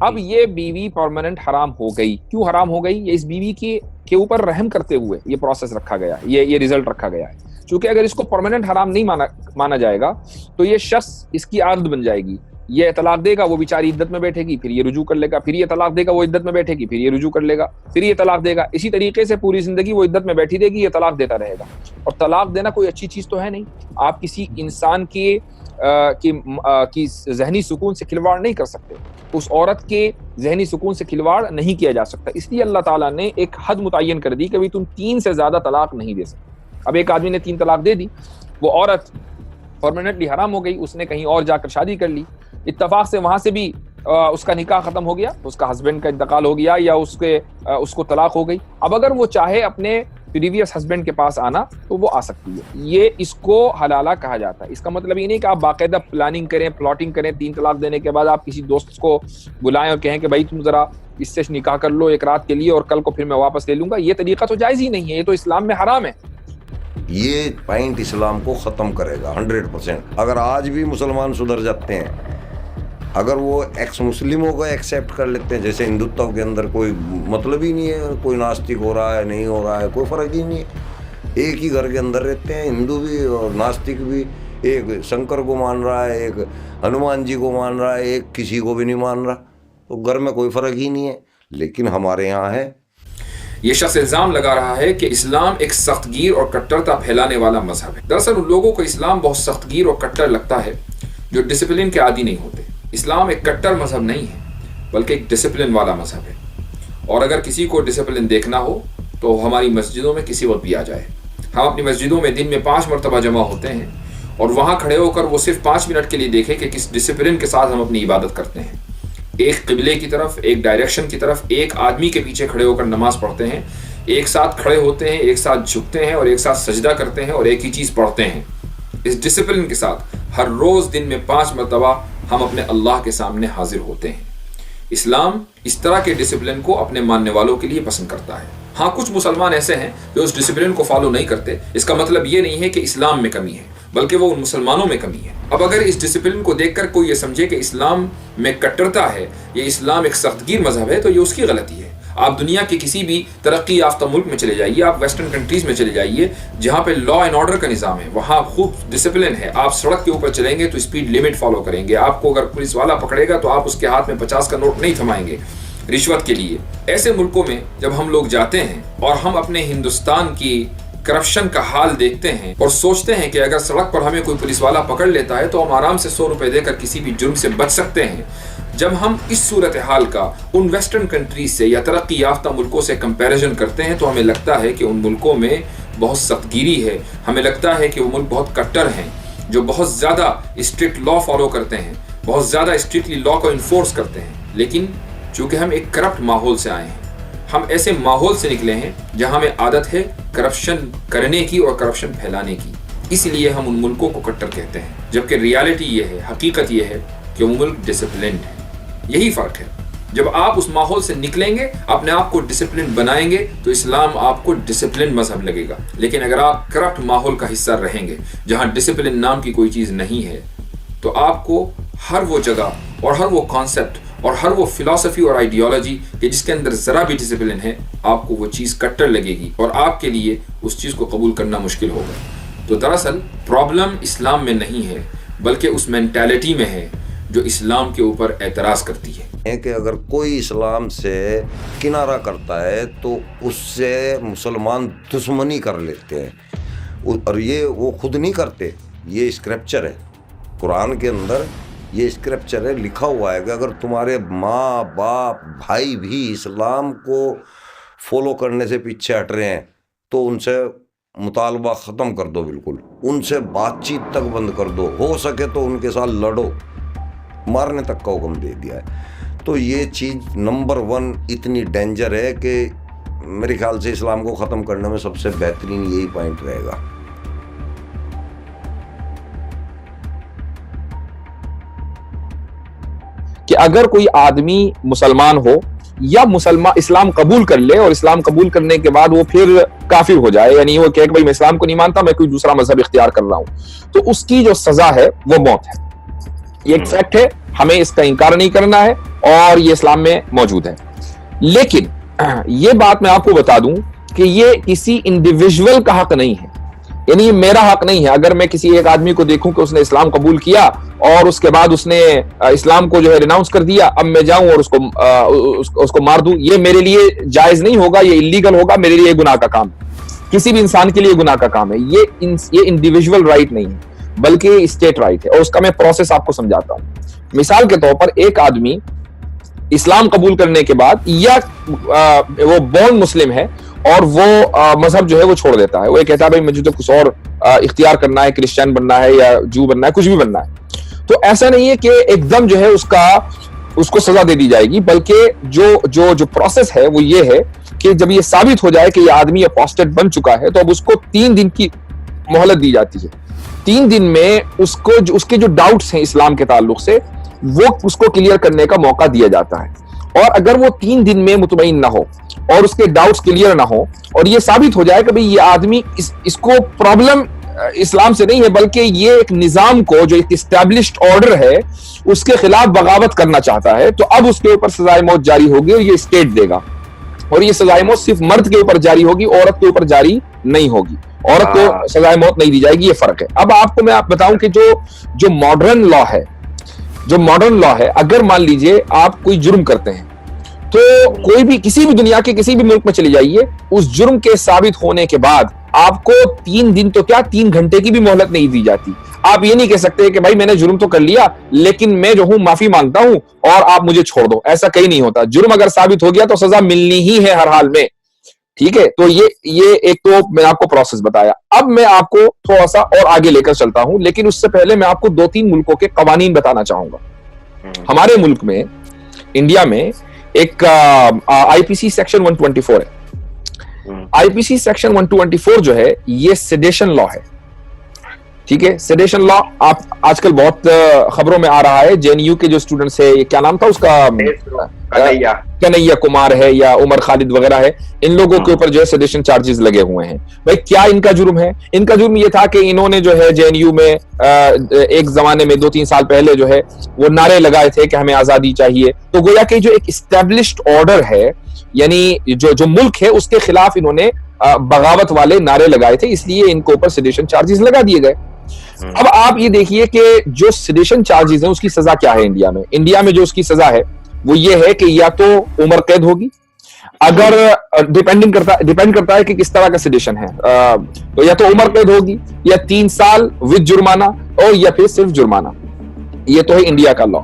अब ये बीवी परमानेंट हराम हो गई। क्यों हराम हो गई? ये इस बीवी के ऊपर रहम करते हुए ये प्रोसेस रखा गया है, ये रिजल्ट रखा गया है। क्योंकि अगर इसको परमानेंट हराम नहीं माना जाएगा तो ये शख्स इसकी आदत बन जाएगी। ये तलाक देगा, वो बेचारी इद्दत में बैठेगी, फिर ये रुजू कर लेगा, फिर ये तलाक देगा, वो इद्दत में बैठेगी, फिर ये रुजू कर लेगा, फिर ये तलाक देगा। इसी तरीके से पूरी जिंदगी वो इद्दत में बैठी रहेगी, ये तलाक देता रहेगा। और तलाक देना कोई अच्छी चीज तो है नहीं। आप किसी इंसान की जहनी सुकून से खिलवाड़ नहीं कर सकते, उस औरत के जहनी सुकून से खिलवाड़ नहीं किया जा सकता। इसलिए अल्लाह ताला ने एक हद मुतय्यन कर दी कि भाई तुम 3 से ज्यादा तलाक नहीं दे सकते। अब एक आदमी ने 3 तलाक दे दी, वो औरत परमानेंटली हराम हो गई, उसने कहीं और जाकर शादी कर ली, इत्तफाक से वहां से भी उसका निकाह खत्म हो गया, उसका हस्बैंड का इंतकाल हो गया या उसको तलाक हो गई। अब अगर वो चाहे अपने प्रीवियस हस्बैंड के पास आना तो वो आ सकती है। ये इसको हलाला कहा जाता है। इसका मतलब ये नहीं कि आप बाकायदा प्लानिंग करें, प्लॉटिंग करें, 3 तलाक देने के बाद आप किसी दोस्त को बुलाएं और कहें कि भाई तुम जरा इससे निकाह कर लो एक रात के लिए और कल को फिर मैं वापस ले लूंगा। ये तरीका तो जायज ही नहीं है, ये तो इस्लाम में हराम है। ये पॉइंट इस्लाम को ख़त्म करेगा 100%। अगर आज भी मुसलमान सुधर जाते हैं, अगर वो एक्स मुस्लिमों को एक्सेप्ट कर लेते हैं, जैसे हिंदुत्व के अंदर कोई मतलब ही नहीं है, कोई नास्तिक हो रहा है नहीं हो रहा है, कोई फ़र्क ही नहीं है। एक ही घर के अंदर रहते हैं, हिंदू भी और नास्तिक भी। एक शंकर को मान रहा है, एक हनुमान जी को मान रहा है, एक किसी को भी नहीं मान रहा, तो घर में कोई फ़र्क ही नहीं है। लेकिन हमारे यहाँ है। ये शख्स इल्जाम लगा रहा है कि इस्लाम एक सख्तगीर और कट्टरता फैलाने वाला मजहब है। दरअसल उन लोगों को इस्लाम बहुत सख्तगीर और कट्टर लगता है जो डिसिप्लिन के आदी नहीं होते। इस्लाम एक कट्टर मजहब नहीं है, बल्कि एक डिसिप्लिन वाला मजहब है। और अगर किसी को डिसिप्लिन देखना हो तो हमारी मस्जिदों में किसी वक्त भी आ जाए। हम अपनी मस्जिदों में दिन में 5 मरतबा जमा होते हैं और वहाँ खड़े होकर वो सिर्फ 5 मिनट के लिए देखें कि किस डिसिप्लिन के साथ हम अपनी इबादत करते हैं। एक क़िबले की तरफ, एक डायरेक्शन की तरफ, एक आदमी के पीछे खड़े होकर नमाज पढ़ते हैं, एक साथ खड़े होते हैं, एक साथ झुकते हैं और एक साथ सजदा करते हैं और एक ही चीज़ पढ़ते हैं। इस डिसिप्लिन के साथ हर रोज़ दिन में 5 मरतबा हम अपने अल्लाह के सामने हाजिर होते हैं। इस्लाम इस तरह के डिसिप्लिन को अपने मानने वालों के लिए पसंद करता है। हाँ, कुछ मुसलमान ऐसे हैं जो उस डिसिप्लिन को फॉलो नहीं करते। इसका मतलब ये नहीं है कि इस्लाम में कमी है, बल्कि वो उन मुसलमानों में कमी है। अब अगर इस डिसिप्लिन को देखकर कोई ये समझे कि इस्लाम में कट्टरता है, ये इस्लाम एक सख्तगीर मजहब है, तो ये उसकी गलती है। आप दुनिया के किसी भी तरक्की याफ्ता मुल्क में चले जाइए, आप वेस्टर्न कंट्रीज में चले जाइए जहाँ पे लॉ एंड ऑर्डर का निज़ाम है, वहाँ खूब डिसिप्लिन है। आप सड़क के ऊपर चलेंगे तो स्पीड लिमिट फॉलो करेंगे। आपको अगर पुलिस वाला पकड़ेगा तो आप उसके हाथ में 50 का नोट नहीं थमाएंगे रिश्वत के लिए। ऐसे मुल्कों में जब हम लोग जाते हैं और हम अपने हिंदुस्तान की करप्शन का हाल देखते हैं और सोचते हैं कि अगर सड़क पर हमें कोई पुलिस वाला पकड़ लेता है तो हम आराम से 100 रुपए देकर किसी भी जुर्म से बच सकते हैं, जब हम इस सूरत हाल का उन वेस्टर्न कंट्रीज से या तरक्की याफ्ता मुल्कों से कंपैरिजन करते हैं तो हमें लगता है कि उन मुल्कों में बहुत सख्तगिरी है। हमें लगता है कि वो मुल्क बहुत कट्टर हैं, जो बहुत ज़्यादा स्ट्रिक्ट लॉ फॉलो करते हैं, बहुत ज़्यादा स्ट्रिक्टली लॉ को इन्फोर्स करते हैं। लेकिन चूँकि हम एक करप्ट माहौल से आए हैं, हम ऐसे माहौल से निकले हैं जहाँ हमें आदत है करप्शन करने की और करप्शन फैलाने की, इसलिए हम उन मुल्कों को कट्टर कहते हैं। जबकि रियलिटी ये है, हकीकत ये है कि वो मुल्क डिसिप्लिन्ड है। यही फ़र्क है। जब आप उस माहौल से निकलेंगे, अपने आप को डिसिप्लिन बनाएंगे, तो इस्लाम आपको डिसिप्लिन मजहब लगेगा। लेकिन अगर आप करप्ट माहौल का हिस्सा रहेंगे जहाँ डिसिप्लिन नाम की कोई चीज़ नहीं है, तो आपको हर वो जगह और हर वो कॉन्सेप्ट और हर वो फिलॉसफी और आइडियोलॉजी कि जिसके अंदर ज़रा भी डिसिप्लिन है, आपको वो चीज़ कट्टर लगेगी और आपके लिए उस चीज़ को कबूल करना मुश्किल होगा। तो दरअसल प्रॉब्लम इस्लाम में नहीं है, बल्कि उस मेंटालिटी में है जो इस्लाम के ऊपर एतराज़ करती है। कि अगर कोई इस्लाम से किनारा करता है तो उससे मुसलमान दुश्मनी कर लेते हैं, और ये वो खुद नहीं करते, ये स्क्रिप्चर है कुरान के अंदर, ये स्क्रिप्चर है, लिखा हुआ है कि अगर तुम्हारे माँ बाप भाई भी इस्लाम को फॉलो करने से पीछे हट रहे हैं तो उनसे मुतालबा ख़त्म कर दो, बिल्कुल उनसे बातचीत तक बंद कर दो, हो सके तो उनके साथ लड़ो, मारने तक का हुक्म दे दिया है। तो ये चीज़ नंबर 1 इतनी डेंजर है कि मेरे ख्याल से इस्लाम को ख़त्म करने में सबसे बेहतरीन यही पॉइंट रहेगा। कि अगर कोई आदमी मुसलमान हो या मुसलमान इस्लाम कबूल कर ले और इस्लाम कबूल करने के बाद वो फिर काफिर हो जाए, यानी वो कहे कि भाई मैं इस्लाम को नहीं मानता, मैं कोई दूसरा मजहब इख्तियार कर रहा हूं, तो उसकी जो सजा है वो मौत है। ये एक फैक्ट है, हमें इसका इंकार नहीं करना है और ये इस्लाम में मौजूद है। लेकिन ये बात मैं आपको बता दूं कि ये किसी इंडिविजुअल का हक नहीं है, यानी ये मेरा हक नहीं है। अगर मैं किसी एक आदमी को देखूं कि उसने इस्लाम कबूल किया और उसके बाद उसने इस्लाम को जो है रिनाउंस कर दिया, अब मैं जाऊं और उसको मार दूं, ये मेरे लिए जायज नहीं होगा, ये इलीगल होगा, मेरे लिए गुनाह का काम है। किसी भी इंसान के लिए गुनाह का काम है। ये इंडिविजुअल राइट नहीं है, बल्कि स्टेट राइट है, और उसका मैं प्रोसेस आपको समझाता हूं। मिसाल के तौर पर एक आदमी इस्लाम कबूल करने के बाद या वो बॉर्न मुस्लिम है और वो मजहब जो है वो छोड़ देता है, वो ये कहता है भाई मुझे तो कुछ और इख्तियार करना है, क्रिश्चियन बनना है या जू बनना है, कुछ भी बनना है, तो ऐसा नहीं है कि एकदम जो है उसको सजा दे दी जाएगी, बल्कि जो प्रोसेस है वो ये है कि जब ये साबित हो जाए कि ये आदमी अपोस्टेट बन चुका है, तो अब उसको 3 दिन की मोहलत दी जाती है। 3 दिन में उसके जो डाउट्स हैं इस्लाम के ताल्लुक से, वो उसको क्लियर करने का मौका दिया जाता है। और अगर वो 3 दिन में मुतमईन ना हो और उसके डाउट्स क्लियर ना हो और ये साबित हो जाए कि भाई ये आदमी इसको प्रॉब्लम इस्लाम से नहीं है, बल्कि ये एक निजाम को, जो एक एस्टैब्लिश्ड ऑर्डर है, उसके खिलाफ बगावत करना चाहता है, तो अब उसके ऊपर सजाए मौत जारी होगी और ये स्टेट देगा। और ये सजाए मौत सिर्फ मर्द के ऊपर जारी होगी, औरत के ऊपर जारी नहीं होगी। औरत को सजाए मौत नहीं दी जाएगी, ये फर्क है। अब आपको मैं बताऊं कि जो मॉडर्न लॉ है, अगर मान लीजिए आप कोई जुर्म करते हैं, तो कोई भी किसी भी दुनिया के किसी भी मुल्क में चले जाइए, उस जुर्म के साबित होने के बाद आपको 3 दिन तो क्या 3 घंटे की भी मोहलत नहीं दी जाती। आप ये नहीं कह सकते कि भाई मैंने जुर्म तो कर लिया, लेकिन मैं जो हूं माफी मांगता हूं और आप मुझे छोड़ दो, ऐसा कहीं नहीं होता। जुर्म अगर साबित हो गया तो सजा मिलनी ही है हर हाल में, ठीक है। तो ये एक तो मैंने आपको प्रोसेस बताया। अब मैं आपको थोड़ा सा और आगे लेकर चलता हूं, लेकिन उससे पहले मैं आपको 2-3 मुल्कों के कवानीन बताना चाहूंगा। हमारे मुल्क में, इंडिया में, एक आईपीसी सेक्शन 124 है। आईपीसी सेक्शन 124 जो है ये सेडेशन लॉ है, ठीक है। सेडेशन लॉ आप आजकल बहुत खबरों में आ रहा है। जेएनयू के जो स्टूडेंट्स है, क्या नाम था उसका, कन्हैया कुमार है या उमर खालिद वगैरह है, इन लोगों के ऊपर जो है सेडेशन चार्जेस लगे हुए हैं। भाई क्या इनका जुर्म है? इनका जुर्म ये था कि इन्होंने जो है जेएनयू में एक जमाने में 2-3 साल पहले जो है वो नारे लगाए थे कि हमें आजादी चाहिए। तो गोया कि जो एक एस्टैब्लिश्ड ऑर्डर है, यानी जो मुल्क है, उसके खिलाफ इन्होंने बगावत वाले नारे लगाए थे, इसलिए इनको ऊपर सेडेशन चार्जेस लगा दिए गए। अब आप ये देखिए कि जो सेडेशन चार्जेस हैं उसकी सजा क्या है इंडिया में। इंडिया में जो उसकी सजा है वो ये है कि या तो उम्र कैद होगी, अगर डिपेंड करता है कि किस तरह का सेडेशन है, तो या तो उम्र कैद होगी या 3 साल विद जुर्माना, और या फिर सिर्फ जुर्माना। ये तो है इंडिया का लॉ।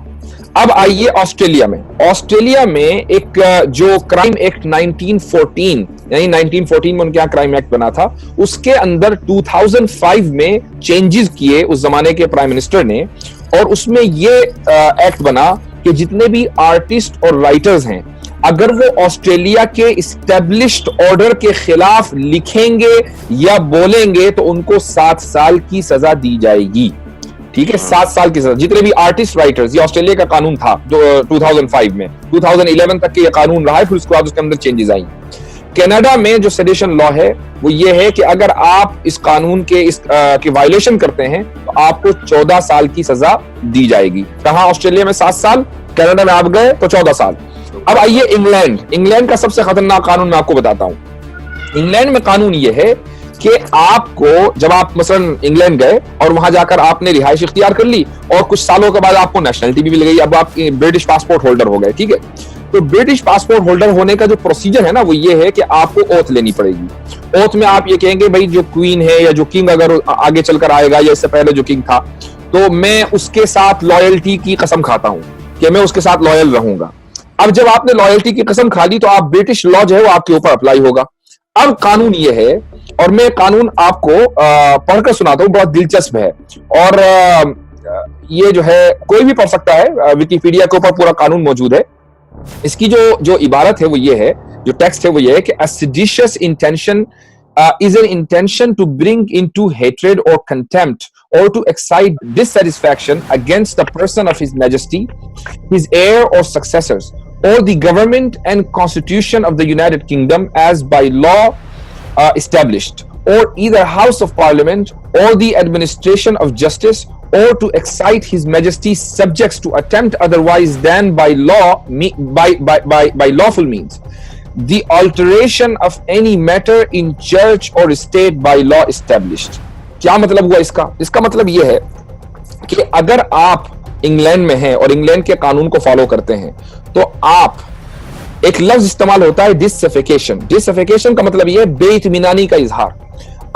अब आइए ऑस्ट्रेलिया में एक जो क्राइम एक्ट 1914, यानी 1914 में उनके यहाँ क्राइम एक्ट बना था, उसके अंदर 2005 में चेंजेस किए उस जमाने के प्राइम मिनिस्टर ने, और उसमें ये एक्ट बना कि जितने भी आर्टिस्ट और राइटर्स हैं, अगर वो ऑस्ट्रेलिया के इस्टेब्लिश्ड ऑर्डर के खिलाफ लिखेंगे या बोलेंगे तो उनको 7 साल की सजा दी जाएगी, ठीक है। 7 साल की सजा। जितने भी आर्टिस्ट राइटर्स, ये ऑस्ट्रेलिया का कानून था जो 2005 में, 2011 तक के ये कानून रहा है, फिर उसके बाद उसके अंदर चेंजेस आई। कनाडा में जो सेडेशन लॉ है वो ये है कि अगर आप इस कानून के वायलेशन करते हैं तो आपको 14 साल की सजा दी जाएगी। कहां? ऑस्ट्रेलिया में 7 साल, कनाडा में आप गए तो 14 साल। अब आइए इंग्लैंड का सबसे खतरनाक कानून मैं आपको बताता हूं। इंग्लैंड में कानून ये है कि आपको, जब आप मसलन इंग्लैंड गए और वहां जाकर आपने रिहाइश इख्तियार कर ली और कुछ सालों के बाद आपको नेशनलिटी भी मिल गई, अब आप ब्रिटिश पासपोर्ट होल्डर हो गए, ठीक है। तो ब्रिटिश पासपोर्ट होल्डर होने का जो प्रोसीजर है ना, वो ये है कि आपको ओथ लेनी पड़ेगी। ओथ में आप ये कहेंगे भाई जो क्वीन है या जो किंग अगर आगे चलकर आएगा या इससे पहले जो किंग था, तो मैं उसके साथ लॉयल्टी की कसम खाता हूं कि मैं उसके साथ लॉयल रहूंगा। अब जब आपने लॉयल्टी की कसम खा ली तो आप ब्रिटिश लॉ जो है वो आपके ऊपर अप्लाई होगा। अब कानून ये है, और मैं कानून आपको पढ़कर सुनाता हूं, बहुत दिलचस्प है, और ये जो है कोई भी पढ़ सकता है, विकिपीडिया के ऊपर पूरा कानून मौजूद है। इसकी जो इबारत है वो ये है, जो टेक्स्ट है वो ये है कि a seditious intention is an intention to bring into hatred or contempt or to excite dissatisfaction against the person of His Majesty, his heir or successors, or the government and constitution of the United Kingdom as by law established, or either House of Parliament or the administration of justice or to excite His Majesty's subjects to attempt otherwise than by lawful means the alteration of any matter in church or state by law established. क्या मतलब हुआ इसका? इसका मतलब यह है कि अगर आप इंग्लैंड में हैं और इंग्लैंड के कानून को फॉलो करते हैं तो आप, एक लफ्ज इस्तेमाल होता है डिसफिकेशन। डिसफिकेशन का मतलब यह है बेइत्मीनानी का इजहार।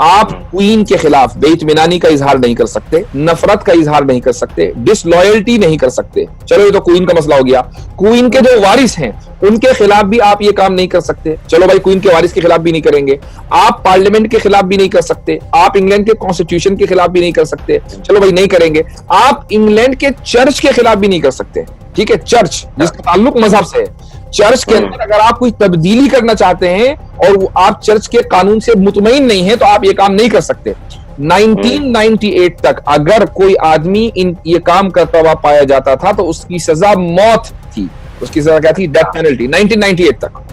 आप क्वीन के खिलाफ बेइत्मीनानी का इजहार नहीं कर सकते, नफरत का इजहार नहीं कर सकते, डिसलॉयल्टी नहीं कर सकते। चलो ये तो क्वीन का मसला हो गया। क्वीन के जो वारिस हैं उनके खिलाफ भी आप ये काम नहीं कर सकते। चलो भाई, क्वीन के वारिस के खिलाफ भी नहीं करेंगे। आप पार्लियामेंट के खिलाफ भी नहीं कर सकते। आप इंग्लैंड के कॉन्स्टिट्यूशन के खिलाफ भी नहीं कर सकते। चलो भाई, नहीं करेंगे। आप इंग्लैंड के चर्च के खिलाफ भी नहीं कर सकते। ठीक है, चर्च जिसका ताल्लुक मजहब से है, चर्च के अंदर अगर आप कोई तब्दीली करना चाहते हैं और आप चर्च के कानून से मुतमईन नहीं है तो आप ये काम नहीं कर सकते। 1998 तक अगर कोई आदमी ये काम करता हुआ पाया जाता था तो उसकी सजा मौत थी। उसकी सजा क्या थी? Death penalty. 1998 तक।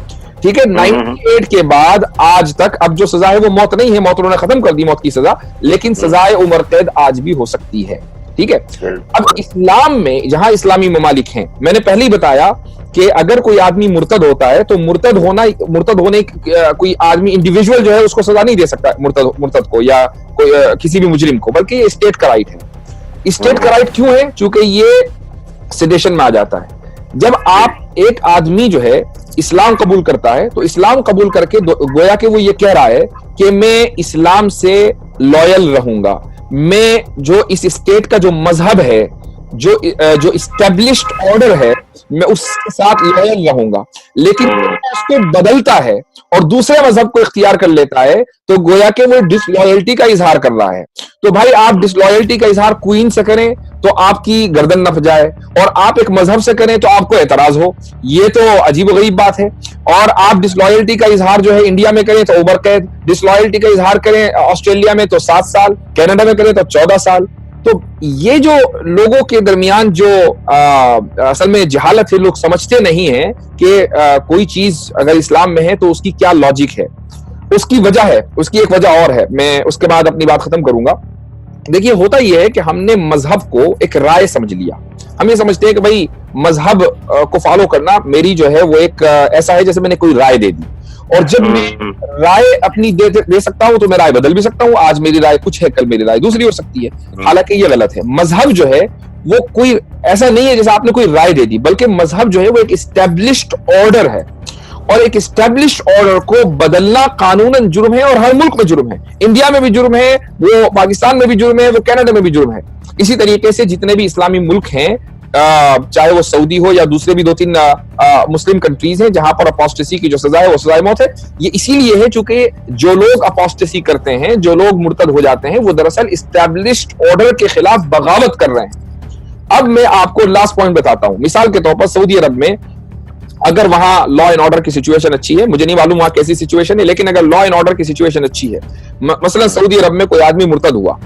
ठीक है, 98 के बाद आज तक अब जो सजा है वो मौत नहीं है, मौत उन्होंने खत्म कर दी, मौत की सजा, लेकिन सजाए उम्र कैद आज भी हो सकती है। ठीक है, अब इस्लाम में जहां इस्लामी ममालिक हैं, मैंने पहले ही बताया कि अगर कोई आदमी मुर्तद होता है तो मुर्तद होने कोई आदमी इंडिविजुअल जो है उसको सजा नहीं दे सकता मुर्तद को या कोई किसी भी मुजरिम को, बल्कि ये स्टेट का राइट है। स्टेट का राइट क्यों है? क्योंकि ये सेडेशन में आ जाता है। जब आप एक आदमी जो है इस्लाम कबूल करता है तो इस्लाम कबूल करके गोया कि वो ये कह रहा है कि मैं इस्लाम से लॉयल रहूंगा, मैं जो इस स्टेट का जो मजहब है, जो इस्टेब्लिश्ड ऑर्डर है, मैं उसके साथ लॉयल रहूंगा। लेकिन उसको बदलता है और दूसरे मजहब को इख्तियार कर लेता है तो गोया के वो डिसलॉयल्टी का इजहार कर रहा है। तो भाई, आप डिसलॉयल्टी का इजहार क्वीन से करें तो आपकी गर्दन नफ जाए, और आप एक मजहब से करें तो आपको एतराज हो, ये तो अजीब गरीब बात है। और आप डिसलॉयल्टी का इजहार जो है इंडिया में करें तो उम्र कैद, डिसलॉयल्टी का इजहार करें ऑस्ट्रेलिया में तो 7 साल, कनाडा में करें तो 14 साल। तो ये जो लोगों के दरमियान जो असल में जहालत है, लोग समझते नहीं है कि कोई चीज अगर इस्लाम में है तो उसकी क्या लॉजिक है। उसकी वजह है, उसकी एक वजह और है, मैं उसके बाद अपनी बात खत्म करूंगा। देखिए, होता यह है कि हमने मजहब को एक राय समझ लिया। हम ये समझते हैं कि भाई मजहब को फॉलो करना मेरी जो है वो एक ऐसा है जैसे मैंने कोई राय दे दी, और जब मैं राय अपनी दे सकता हूं तो मैं राय बदल भी सकता हूं। आज मेरी राय कुछ है, कल मेरी राय दूसरी हो सकती है। हालांकि ये गलत है। मजहब जो है वो कोई ऐसा नहीं है जैसे आपने कोई राय दे दी, बल्कि मजहब जो है वो एक इस्टेब्लिश्ड ऑर्डर है, और एक इस्टेब्लिश्ड ऑर्डर को बदलना कानूनन जुर्म है और हर मुल्क में जुर्म है। इंडिया में भी जुर्म है, वो पाकिस्तान में भी जुर्म है, वो कनाडा में भी जुर्म है। इसी तरीके से जितने भी इस्लामी मुल्क हैं, चाहे वो सऊदी हो या दूसरे भी 2-3 मुस्लिम कंट्रीज हैं जहां पर अपोस्टेसी की जो सजा है वो सजाए मौत है। ये इसीलिए है क्योंकि जो लोग अपोस्टेसी करते हैं, जो लोग मुर्तद हो जाते हैं, वो दरअसल इस्टेब्लिश्ड ऑर्डर के खिलाफ बगावत कर रहे हैं। अब मैं आपको लास्ट पॉइंट बताता हूं। मिसाल के तौर पर सऊदी अरब में अगर वहां लॉ एंड ऑर्डर की सिचुएशन अच्छी है, मुझे नहीं मालूम वहां कैसी सिचुएशन है, लेकिन अगर लॉ एंड ऑर्डर की सिचुएशन अच्छी है, मसलन सऊदी अरब में कोई आदमी मुर्तद हुआ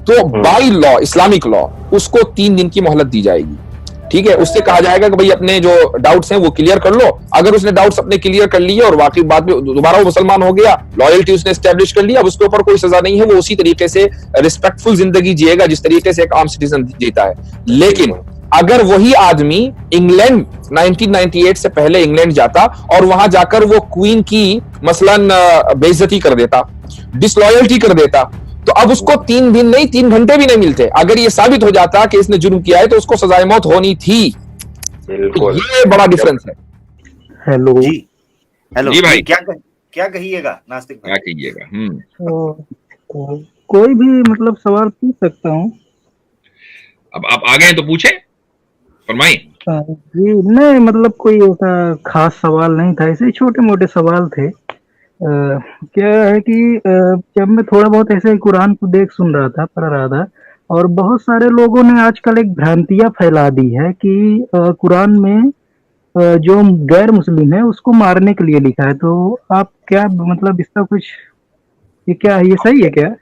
तो बाय लॉ, इस्लामिक लॉ, उसको 3 दिन की मोहलत दी जाएगी। ठीक है, उससे कहा जाएगा कि भाई अपने जो डाउट्स हैं वो क्लियर कर लो। अगर उसने डाउट्स अपने क्लियर कर लिए और वाकई बाद में दोबारा वो मुसलमान हो गया, लॉयल्टी उसने एस्टेब्लिश कर लिया, अब उसके ऊपर कोई सजा नहीं है, वो उसी तरीके से रिस्पेक्टफुल जिंदगी जिएगा जिस तरीके से एक आम सिटीजन जीता है। लेकिन अगर वही आदमी इंग्लैंड 1998 से पहले इंग्लैंड जाता और वहां जाकर वो क्वीन की मसलन बेइज्जती कर देता, डिसलॉयल्टी कर देता, तो अब उसको 3 दिन नहीं 3 घंटे भी नहीं मिलते। अगर ये साबित हो जाता कि इसने जुर्म किया है तो उसको सजाए मौत होनी थी। ये बड़ा डिफरेंस है। हेलो जी, हेलो जी भाई, क्या कहिएगा नास्तिक भाई? क्या कहिएगा? कोई भी मतलब सवाल पूछ सकता हूँ? अब आप आ गए हैं तो पूछे, फरमाइए। जी नहीं, मतलब कोई ऐसा खास सवाल नहीं था, ऐसे छोटे मोटे सवाल थे। क्या है कि जब मैं थोड़ा बहुत ऐसे कुरान को देख सुन रहा था, पढ़ रहा था, और बहुत सारे लोगों ने आजकल एक भ्रांतियां फैला दी है कि कुरान में जो गैर मुस्लिम है उसको मारने के लिए लिखा है। तो आप क्या मतलब इसका कुछ, ये क्या है, ये सही है क्या?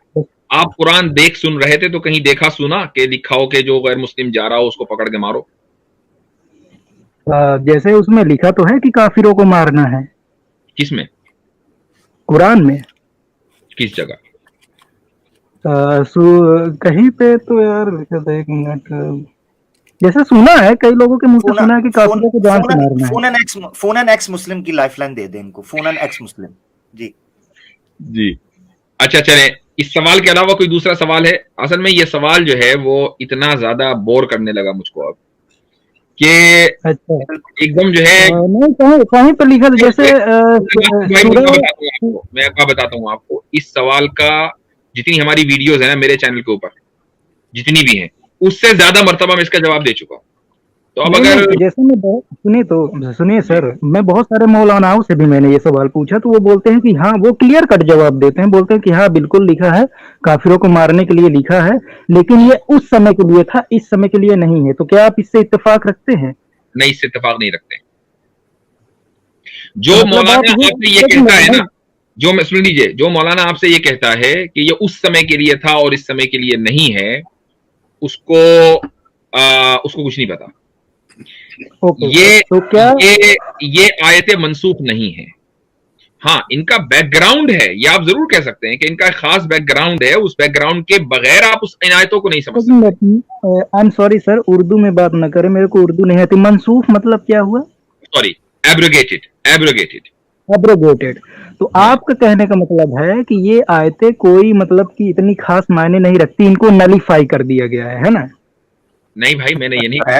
आप कुरान देख सुन रहे थे तो कहीं देखा सुना कि लिखा हो कि जो गैर मुस्लिम जा रहा हो उसको पकड़ के मारो? जैसे उसमें लिखा तो है कि काफिरों को मारना है। किसमें? कुरान में। किस जगह? कहीं पे तो यार लिखा था, एक मिनट, जैसे सुना है कई लोगों के मुंह से सुना है कि काफिरों को जान से मारना है। फोनन एक्स मुस्लिम की लाइफलाइन दे दे इनको, फोनन एक्स मुस्लिम। जी जी अच्छा, चले इस सवाल के अलावा कोई दूसरा सवाल है? असल में ये सवाल जो है वो इतना ज्यादा बोर करने लगा मुझको अब कि अच्छा एकदम जो है नहीं, कहीं पे लिखा था जैसे मैं आपको बताता हूँ आपको, इस सवाल का जितनी हमारी वीडियोस है ना मेरे चैनल के ऊपर, जितनी भी हैं, उससे ज्यादा मर्तबा मैं इसका जवाब दे चुका हूँ। तो अब अगर जैसे मैं सुनिए सर, मैं बहुत सारे मौलानाओं से भी मैंने ये सवाल पूछा, तो वो बोलते हैं कि हाँ, वो क्लियर कट जवाब देते हैं, बोलते हैं कि हाँ बिल्कुल लिखा है, काफिरों को मारने के लिए लिखा है, लेकिन ये उस समय के लिए था, इस समय के लिए नहीं है। तो क्या आप इससे इत्तेफाक रखते हैं? नहीं, इससे इत्तेफाक नहीं रखते। जो मौलाना आपसे ये कहता है ना, जो मैं सुन लीजिए, जो मौलाना आपसे ये कहता है कि ये उस समय के लिए था और इस समय के लिए नहीं है, उसको कुछ नहीं पता। ये तो क्या ये आयतें मनसूख नहीं है। हाँ, इनका बैकग्राउंड है, ये आप जरूर कह सकते हैं कि इनका खास बैकग्राउंड है, उस बैकग्राउंड के बगैर आप उस इन आयतों को नहीं समझ सकते। I am sorry sir, Urdu में बात न करें, मेरे को उर्दू नहीं आती। मनसूख मतलब क्या हुआ? Sorry, abrogated. तो आपका कहने का मतलब है कि ये आयतें कोई मतलब कि इतनी खास मायने नहीं रखती, इनको नलीफाई कर दिया गया है ना? नहीं भाई, मैंने ये नहीं कहा,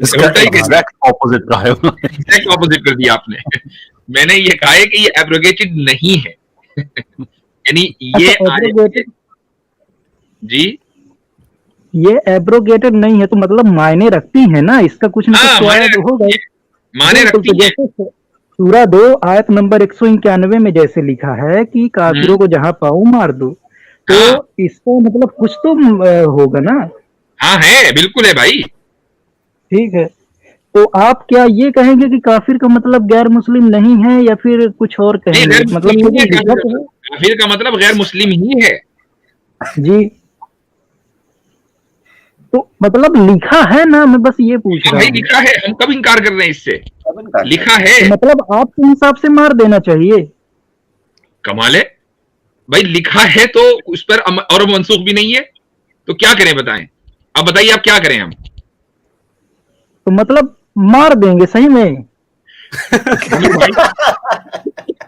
एग्जैक्ट ऑपोजिट कहा है, एग्जैक्ट ऑपोजिट कर दिया आपने। मैंने ये कहा है कि ये एब्रोगेटेड नहीं है। यानी ये जी, ये एब्रोगेटेड नहीं है तो मतलब मायने रखती है ना, इसका कुछ ना कुछ होगा, मायने रखती है। सूरा 2 आयत नंबर 191 में जैसे लिखा है कि काफिरों को जहां पाओ मार दो, तो इसका मतलब कुछ तो होगा ना? हाँ है, बिल्कुल है भाई। ठीक है, तो आप क्या ये कहेंगे कि काफिर का मतलब गैर मुस्लिम नहीं है या फिर कुछ और कहेंगे? मतलब काफिर का मतलब गैर मुस्लिम ही है जी। तो मतलब लिखा है ना, मैं बस ये पूछ रहा हूँ। लिखा है, हम कब इनकार कर रहे हैं इससे? लिखा है, तो मतलब आपके हिसाब से मार देना चाहिए। कमाल है भाई, लिखा है तो उस पर और मनसूख भी नहीं है, तो क्या करें बताएं? अब बताइए आप क्या करें हम? तो मतलब मार देंगे सही में?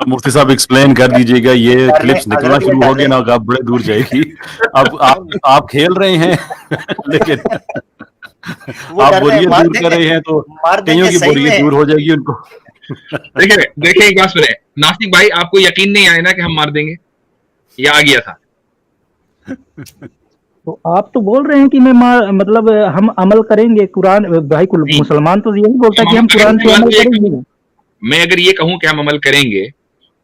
मुफ्ती साहब एक्सप्लेन कर दीजिएगा, ये क्लिप्स निकलना शुरू हो गए ना, आप बड़े दूर जाएगी। अब आप खेल रहे हैं लेकिन आप बोरियत दूर कर रहे हैं, तो कईयों की बोरियत दूर हो जाएगी उनको। देखिए एक बात सुने नासिक भाई, आपको यकीन नहीं आया ना कि हम मार देंगे? ये आ गया था। तो आप तो बोल रहे हैं कि मतलब हम अमल करेंगे कुरान। भाई मुसलमान तो यही बोलता है कि हम कुरान पे अमल करेंगे। मैं अगर ये कहूं कि हम अमल करेंगे,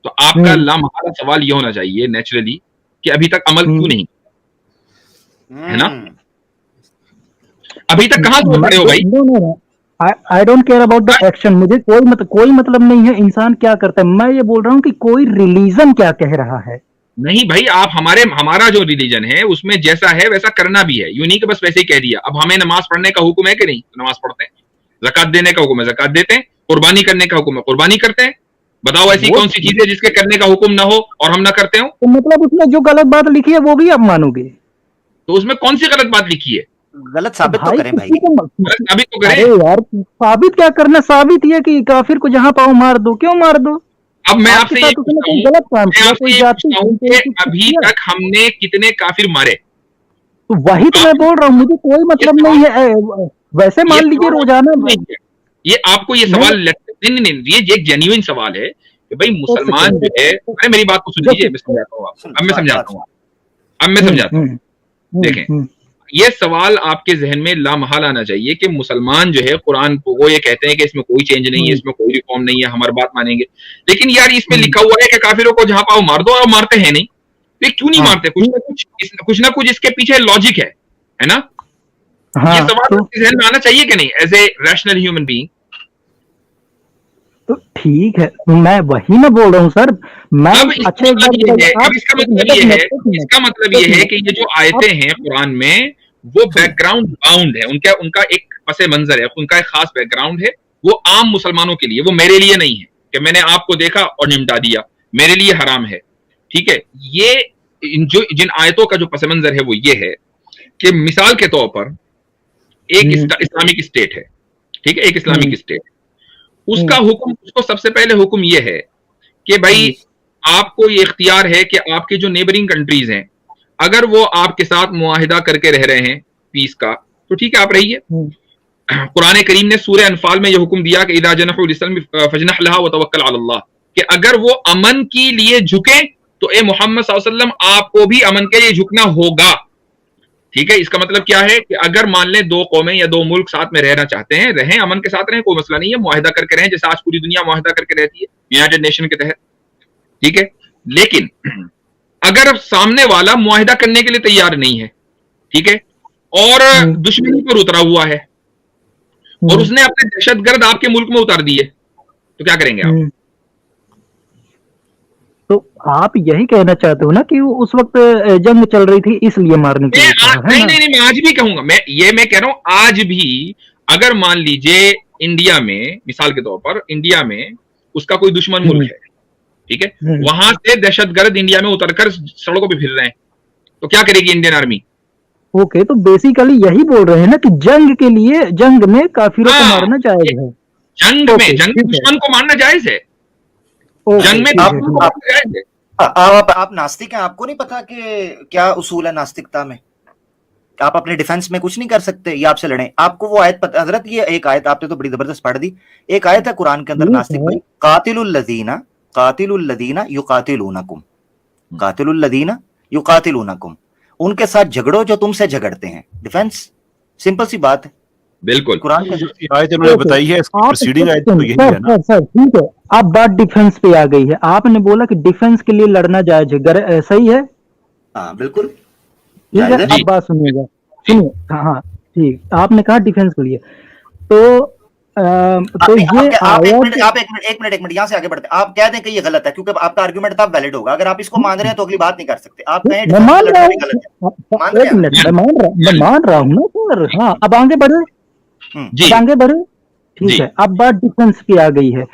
तो आपका लामहला सवाल ये होना चाहिए नेचुरली कि अभी तक अमल क्यों नहीं, है ना? अभी तक कहां पड़े हो भाई? I don't care about the action, मुझे कोई मतलब नहीं है इंसान क्या करता है। मैं ये बोल रहा हूँ कि कोई रिलीजन क्या कह रहा है। नहीं भाई, आप हमारा जो रिलीजन है उसमें जैसा है वैसा करना भी है, यूं नहीं कि बस वैसे ही कह दिया। अब हमें नमाज पढ़ने का हुक्म है कि नहीं? नमाज पढ़ते हैं। ज़कात देने का हुक्म है, ज़कात देते हैं। कुर्बानी करने का हुक्म है, कुर्बानी करते हैं। बताओ ऐसी कौन सी चीज है जिसके करने का हुक्म ना हो और हम ना करते हो? तो मतलब उसमें जो गलत बात लिखी है वो भी आप मानोगे? तो उसमें कौन सी गलत बात लिखी है? गलत साबित तो करें भाई, साबित तो करें। अरे यार साबित क्या करना, साबित ये कि काफिर को जहां पाओ मार दो। क्यों मार दो? अब मैं आपसे ये गलत काम किया, कोई जाति अभी तक हमने कितने काफिर मारे? तो वही तो मैं बोल रहा हूँ, मुझे कोई मतलब नहीं है। वैसे मान लीजिए रोजाना ये आपको ये सवाल नहीं, ये एक जेन्युइन सवाल है कि भाई मुसलमान जो है, अरे मेरी बात को सुन लीजिए, मैं समझाता हूँ आपको। अब मैं समझाता हूँ। देखें, ये सवाल आपके जहन में लामहल आना चाहिए कि मुसलमान जो है कुरान को, वो ये कहते हैं कि इसमें कोई चेंज नहीं है, इसमें कोई रिफॉर्म नहीं है, हमारी बात मानेंगे। लेकिन यार इसमें लिखा हुआ है कि काफिरों को जहां पाओ मार दो, और मारते हैं नहीं। तो क्यों नहीं मारते? कुछ ना कुछ इसके पीछे लॉजिक है ना? ये सवाल आपके जहन में आना चाहिए कि नहीं, as a rational human being? तो ठीक है, मैं वही ना बोल रहा हूँ सर। मैं अच्छा इसका मतलब ये है कि ये जो आयतें हैं कुरान में वो बैकग्राउंड बाउंड है, उनका एक पसे मंजर है, उनका एक खास बैकग्राउंड है। वो आम मुसलमानों के लिए, वो मेरे लिए नहीं है कि मैंने आपको देखा और निमटा दिया, मेरे लिए हराम है। ठीक है, ये जिन आयतों का जो पस मंजर है वो ये है कि मिसाल के तौर पर एक इस्लामिक स्टेट है, ठीक है, एक इस्लामिक स्टेट, उसका हुक्म, उसको सबसे पहले हुक्म ये है कि भाई आपको ये इख्तियार है कि आपके जो नेबरिंग कंट्रीज हैं अगर वो आपके साथ मुआहिदा करके रह रहे हैं पीस का, तो ठीक है आप रहिए। कुरान करीम ने सूरह अनफाल में ये हुक्म दिया कि इदा जनहुल इस्लाम फजनह लहा व तवक्कल अला अल्लाह, कि अगर वो अमन के लिए झुके तो ए मोहम्मद सल्लल्लाहु अलैहि वसल्लम आपको भी अमन के लिए झुकना होगा। ठीक है, इसका मतलब क्या है कि अगर मान लें दो कौमें या दो मुल्क साथ में रहना चाहते हैं, रहें, अमन के साथ रहें, कोई मसला नहीं है, मुआहिदा करके रहें, जैसे आज पूरी दुनिया मुआहिदा करके रहती है यूनाइटेड नेशन के तहत। ठीक है, लेकिन अगर सामने वाला मुआहिदा करने के लिए तैयार नहीं है, ठीक है, और दुश्मनी पर उतरा हुआ है और उसने अपने दहशतगर्द आपके मुल्क में उतार दिए, तो क्या करेंगे आप? तो आप यही कहना चाहते हो ना कि वो उस वक्त जंग चल रही थी इसलिए मारने के लिए कहा, है नहीं ना? नहीं नहीं, मैं आज भी कहूंगा, मैं कह रहा हूं आज भी अगर मान लीजिए इंडिया में, मिसाल के तौर पर इंडिया में उसका कोई दुश्मन मुल्क है, ठीक है, वहां से दहशतगर्द इंडिया में उतरकर सड़कों पे फिर रहे हैं, तो क्या करेगी इंडियन आर्मी? ओके, तो बेसिकली यही बोल रहे हैं ना कि जंग के लिए, जंग में काफिरों को मारना जायज है। जंग में दुश्मन को मारना जायज है, जंग में जायज है। आप नास्तिक हैं, आपको नहीं पता कि क्या उसूल है नास्तिकता में? आप अपने डिफेंस में कुछ नहीं कर सकते, ये आपसे लड़े। आपको वो आयत पता हजरत, ये एक आयत आपने तो बड़ी जबरदस्त पढ़ दी, एक आयत है कुरान के अंदर नास्तिक भाई, कातिलुल लदीना युकातिलूनकुम, कातिलुल लदीना युकातिलूनकुम, उनके साथ झगड़ो जो तुमसे झगड़ते हैं। डिफेंस, सिंपल सी बात है, बिल्कुल। कुरान में आयत उन्होंने बताई है, इसकी प्रीसीडिंग आयत तो यही है ना। सर ठीक है, अब बात डिफेंस पे आ गई है। आपने बोला कि डिफेंस के लिए लड़ना जायज है, सही है? हाँ बिल्कुल, ठीक है। अब बात सुनिएगा, सुनिए, हाँ ठीक, आपने कहा डिफेंस के लिए, तो ये आप एक मिनट यहाँ से आगे बढ़ते, आप कह दें कि ये गलत है क्योंकि आपका आर्गुमेंट तब वैलिड होगा। अगर आप इसको मान रहे हैं तो अगली बात नहीं कर सकते। आप कहें मैं मान रहा हूँ, एक मिनट, मैं मान रहा हूँ ना सर। हाँ, अब आगे बढ़े, अब आगे बढ़े, ठीक है। अब बात डिफेंस की आ गई है,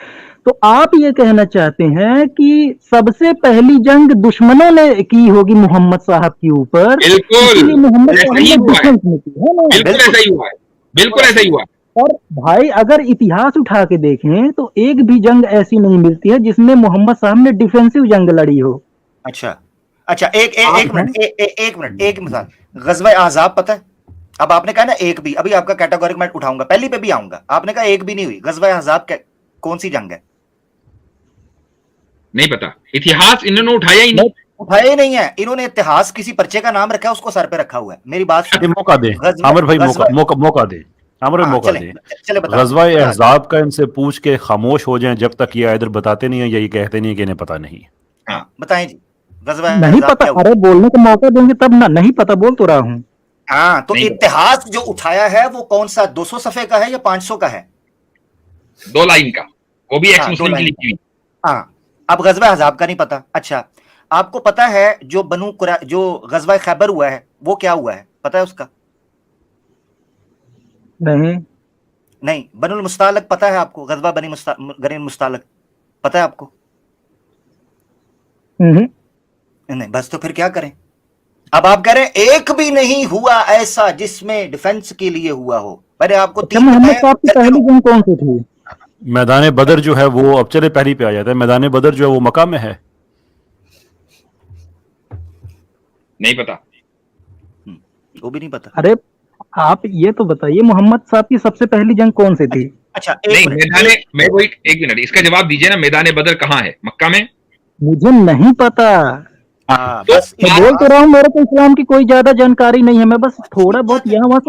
तो आप ये कहना चाहते हैं कि सबसे पहली जंग दुश्मनों ने की होगी मोहम्मद साहब के ऊपर, बिल्कुल मोहम्मद साहब ने डिफेंस में की है ना? बिल्कुल ऐसा ही हुआ है, बिल्कुल ऐसा ही हुआ है। और भाई अगर इतिहास उठा के देखें तो एक भी जंग ऐसी नहीं मिलती है जिसमें मोहम्मद साहब ने डिफेंसिव जंग लड़ी हो। अच्छा, एक मिनट, एक मिसाल, गज़वा अहज़ाब पता है? अब आपने कहा ना एक भी, अभी आपका कैटेगोरिक मैं उठाऊंगा, पहली पे भी आऊंगा, आपने कहा एक भी नहीं हुई। गज़वा अहज़ाब कौन सी जंग है? नहीं पता, इतिहास इन्होंने उठाया ही नहीं, उठाया ही नहीं है इन्होंने। इतिहास किसी पर्चे का नाम रखा है, उसको सर पे रखा हुआ है। मेरी बात मौका दे आमिर भाई, मौका दे आमिर भाई, मौका दे। गज़वा अहज़ाब का इनसे पूछ के खामोश हो जाएं जब तक ये इधर बताते नहीं है, यही कहते नहीं है कि इन्हें पता नहीं है। हाँ बताएं जी, गज़वा नहीं पता, अरे बोलने का मौका देंगे तब ना। नहीं पता बोल तो रहा हूँ। हाँ, तो इतिहास जो उठाया है वो कौन सा, 200 सफ़े का है या 500 का है? 2 लाइन का, वो भी एक्स मुस्लिम की लिखी हुई। हाँ, अब गज़वा अहज़ाब का नहीं पता। अच्छा, आपको पता है जो जो गज़वा खैबर हुआ है वो क्या हुआ है, पता है उसका? नहीं। बनुल मुस्तालक पता है आपको? गज़वा बनी मुस्तालक पता है आपको? नहीं, बस तो फिर क्या करें? अब आप कह रहे हैं एक भी नहीं हुआ ऐसा जिसमें डिफेंस के लिए हुआ हो। पहले आपको मोहम्मद साहब की पहली जंग कौन सी थी? मैदान बदर जो है वो, अब चले पहली पे आ जाता है, मैदान बदर जो है वो मक्का में है। नहीं पता, वो भी नहीं पता। अरे आप ये तो बताइए, मोहम्मद साहब की सबसे पहली जंग कौन सी थी? अच्छा, एक मिनट, इसका जवाब दीजिए ना, मैदान बदर कहाँ है? मक्का में? मुझे नहीं पता। बस मैं बोल तो रहा हूँ, मेरे को इस्लाम की कोई ज्यादा जानकारी नहीं है, मैं बस थोड़ा बहुत यहाँ वहाँ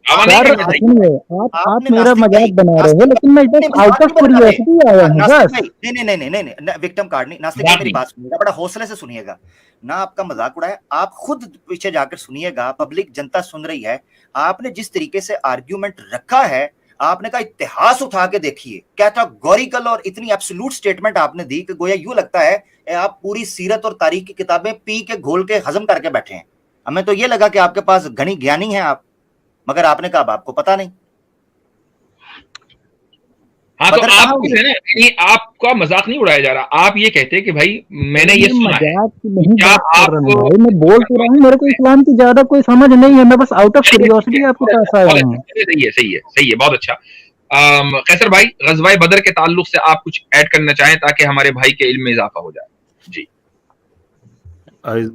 आप मेरा मजाक बना रहे हो, लेकिन मैं इधर आउट ऑफ क्यूरियोसिटी आया हूँ बस। नहीं, विक्टिम कार्ड नहीं। नास्तिक मेरी बात सुनिएगा, बड़ा हौसले से सुनिएगा ना, आपका मजाक उड़ाए, आप खुद पीछे जाकर सुनिएगा, पब्लिक जनता सुन रही है। आपने जिस तरीके से आर्ग्यूमेंट रखा है, आपने कहा इतिहास उठा के देखिए, कैटेगोरिकल और इतनी एब्सोल्यूट स्टेटमेंट आपने दी कि गोया यूं लगता है आप पूरी सीरत और तारीख की किताबें पी के घोल के हजम करके बैठे हैं। हमें तो ये लगा कि आपके पास घनी ज्ञानी है आप, मगर आपने कहा आपको पता नहीं। हाँ, तो बदर आप कहाँ खुश हुए? है ना, यानी आपका मजाक नहीं उड़ाया जा रहा। आप ये कहते हैं कि भाई मैंने ये मैं सुना है। मजाक की नहीं क्या बात कर रहा हूँ आप भाई, मैं बोल तो रहा हूँ, मेरे को इस्लाम की ज्यादा कोई समझ नहीं है, मैं बस आउट ऑफ चलिए, ठीक क्यूरियोसिटी है, आपके बहुत पास अच्छा, आया बहुत हूँ। अच्छा, चलिए, सही है, सही है, सही है, बहुत अच्छा। कैसर भाई, ग़ज़वा बदर के ताल्लुक से आप कुछ ऐड करना चाहें ताकि हमारे भाई के इल्म में इजाफा हो जाए? जी।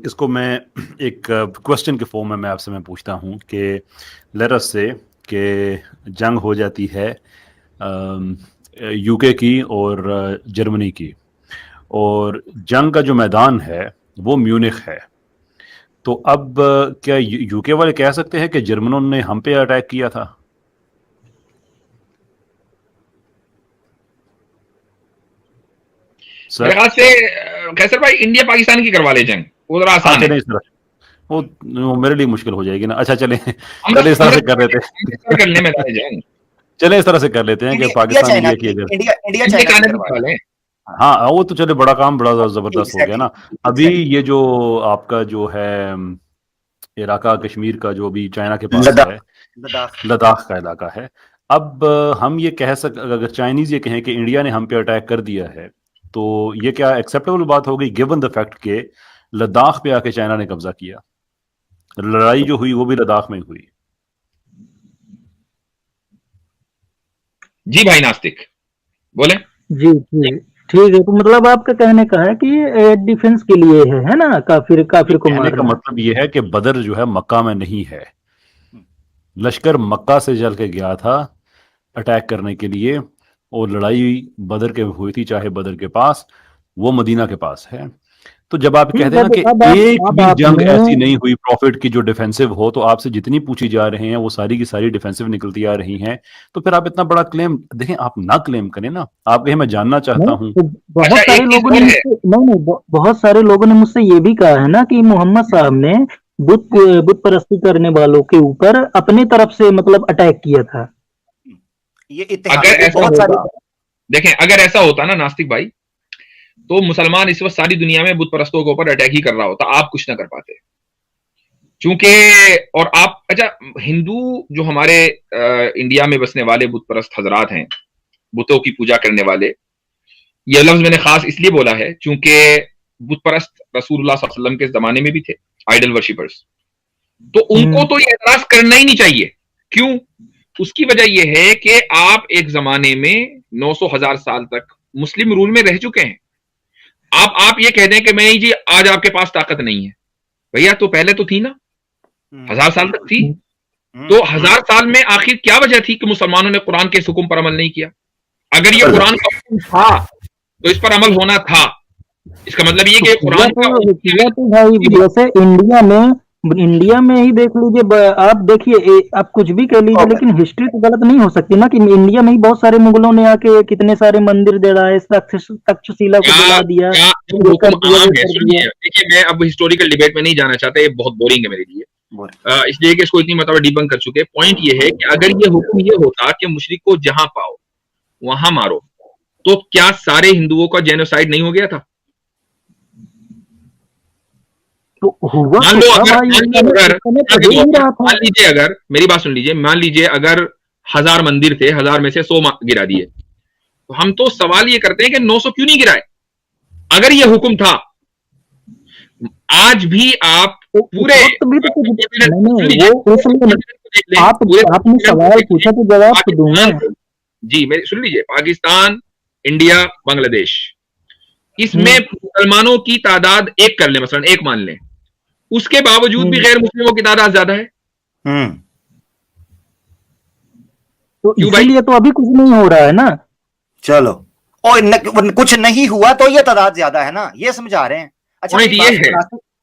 इसको मैं एक क्वेश्चन के फॉर्म में मैं पूछता हूँ कि लेट अस से कि जंग हो जाती है यूके की और जर्मनी की, और जंग का जो मैदान है वो म्यूनिख है। तो अब क्या यूके वाले कह सकते हैं कि जर्मनों ने हम पे अटैक किया था? मेरे ख्याल से कैसर भाई इंडिया पाकिस्तान की करवा ले जंग, वो जरा हाँ आसान है। चलें इस तरह, वो मेरे लिए मुश्किल हो जाएगी ना। अच्छा चलें हम चलें इस तरह से कर लेते लोग कर लें मैदान जंग। चलें इस तरह से कर लेते हैं कि इंडिया पाकिस्तान चाइना इंडिया की की, अगर इंडिया चाइना की चाइना की करवा करवा लें। हाँ वो तो चले, बड़ा काम बड़ा जबरदस्त हो गया ना। अभी एग्जैक्टली ये जो आपका जो है इलाका कश्मीर का जो भी चाइना के पास है, लद्दाख लद्दाख का इलाका है। अब हम ये कह सक, अगर चाइनीज ये कहें कि इंडिया ने हम पे अटैक कर दिया है, तो ये क्या एक्सेप्टेबल बात होगी गिवन द फैक्ट के लद्दाख पे आके चाइना ने कब्जा किया? लड़ाई जो हुई वो भी लद्दाख में हुई। जी भाई नास्तिक बोले। जी जी ठीक है, तो मतलब आपका कहने का है कि डिफेंस के लिए है ना, काफिर काफिर को कहने का मारना। मतलब ये है कि बदर जो है मक्का में नहीं है, लश्कर मक्का से चल के गया था अटैक करने के लिए, और लड़ाई बदर के हुई थी, चाहे बदर के पास वो मदीना के पास है। तो जब आप ठीक कहते है, हैं ना कि एक भी जंग ऐसी नहीं हुई प्रॉफिट की जो डिफेंसिव हो, तो आपसे जितनी पूछी जा रहे हैं वो सारी की सारी डिफेंसिव निकलती आ रही हैं। तो फिर आप इतना बड़ा क्लेम देखें, आप ना क्लेम करें ना, आप कहें मैं जानना चाहता नहीं, हूँ। तो बहुत अच्छा, सारे एक चीज लोगों ने और है। मुझसे बहुत सारे लोगों ने मुझसे ये भी कहा है ना कि मोहम्मद साहब ने बुत बुत परस्ती करने वालों के ऊपर अपनी तरफ से मतलब अटैक किया था। ये इतिहास अगर ये ऐसा बहुत सारे होता, देखें अगर ऐसा होता ना नास्तिक भाई, तो मुसलमान इस वक्त सारी दुनिया में बुत परस्तों के ऊपर अटैक ही कर रहा होता, आप कुछ ना कर पाते। चूंकि और आप अच्छा, हिंदू जो हमारे इंडिया में बसने वाले बुत परस्त हजरात हैं, बुतों की पूजा करने वाले, ये लफ्ज मैंने खास इसलिए बोला है चूंकि बुत परस्त रसूलुल्लाह सल्लल्लाहु अलैहि वसल्लम के जमाने में भी थे, आइडल वर्शिपर्स। तो उनको तो ये एतराज करना ही नहीं चाहिए। क्यों? उसकी वजह यह है कि आप एक जमाने में 900,000 साल तक मुस्लिम रूल में रह चुके हैं। आप ये कह दें कि नहीं जी आज आपके पास ताकत नहीं है, भैया तो पहले तो थी ना, 1000 साल तक थी। तो 1000 साल में आखिर क्या वजह थी कि मुसलमानों ने कुरान के इस हुक्म पर अमल नहीं किया? अगर ये कुरान का हुक्म था तो इस पर अमल होना था। इसका मतलब ये कि कुरान का किया तो भाई, जैसे इंडिया में ही देख लीजिए, आप देखिए, आप कुछ भी कह लीजिए, लेकिन हिस्ट्री तो गलत नहीं हो सकती ना, कि इंडिया में ही बहुत सारे मुगलों ने आके कितने सारे मंदिर जड़ाए, तक्षशिला को जला दिया, हुक्म आम है। सुनिए, देखिए मैं अब हिस्टोरिकल डिबेट में नहीं जाना चाहता, ये बहुत बोरिंग है मेरे लिए, इसलिए कि इसको इतनी मतलब डिबंक कर चुके। पॉइंट ये है कि अगर ये हुक्म ये होता कि मुशरिक को जहां पाओ वहां मारो, तो क्या सारे हिंदुओं का जेनोसाइड नहीं हो गया था? तो हुआ मान लो मान लीजिए अगर मेरी बात सुन लीजिए, मान लीजिए अगर 1000 मंदिर थे, 1000 में से 100 गिरा दिए, तो हम तो सवाल ये करते हैं कि 900 क्यों नहीं गिराए? अगर ये हुक्म था, आज भी आप पूरे आपने सवाल पूछा तो जवाब तो दूंगा। जी मेरी सुन लीजिए, पाकिस्तान, इंडिया, बांग्लादेश, इसमें मुसलमानों की तादाद एक कर लें, मसलन एक मान लें, उसके बावजूद भी गैर मुस्लिमों की तादाद ज्यादा है। तो इसीलिए तो अभी कुछ नहीं हो रहा है ना। चलो, और कुछ नहीं हुआ तो ये तादाद ज्यादा है ना, ये समझा रहे हैं। अच्छा ये है।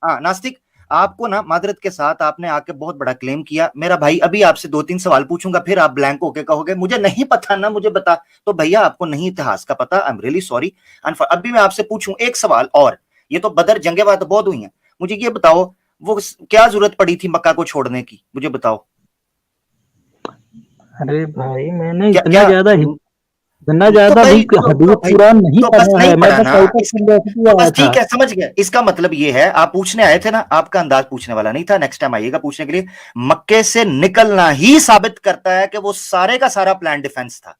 हाँ नास्तिक, आपको ना मादरत के साथ आपने आके बहुत बड़ा क्लेम किया। मेरा भाई अभी आपसे 2-3 सवाल पूछूंगा, फिर आप ब्लैंक होके कहोगे मुझे नहीं पता ना, मुझे बता। तो भैया आपको नहीं इतिहास का पता, आई एम रियली सॉरी। अभी मैं आपसे पूछूं एक सवाल और, ये तो बदर जंगे बाद बहुत हुई हैं, मुझे ये बताओ वो क्या जरूरत पड़ी थी मक्का को छोड़ने की, मुझे बताओ। अरे भाई मैंने इतना ज्यादा हदीस कुरान नहीं पढ़ा है, मैं बस ठीक है, समझ गया। इसका मतलब ये है, आप पूछने आए थे ना, आपका अंदाज पूछने वाला नहीं था, नेक्स्ट टाइम आइएगा पूछने के लिए। मक्के से निकलना ही साबित करता है कि वो सारे का सारा प्लान डिफेंस था।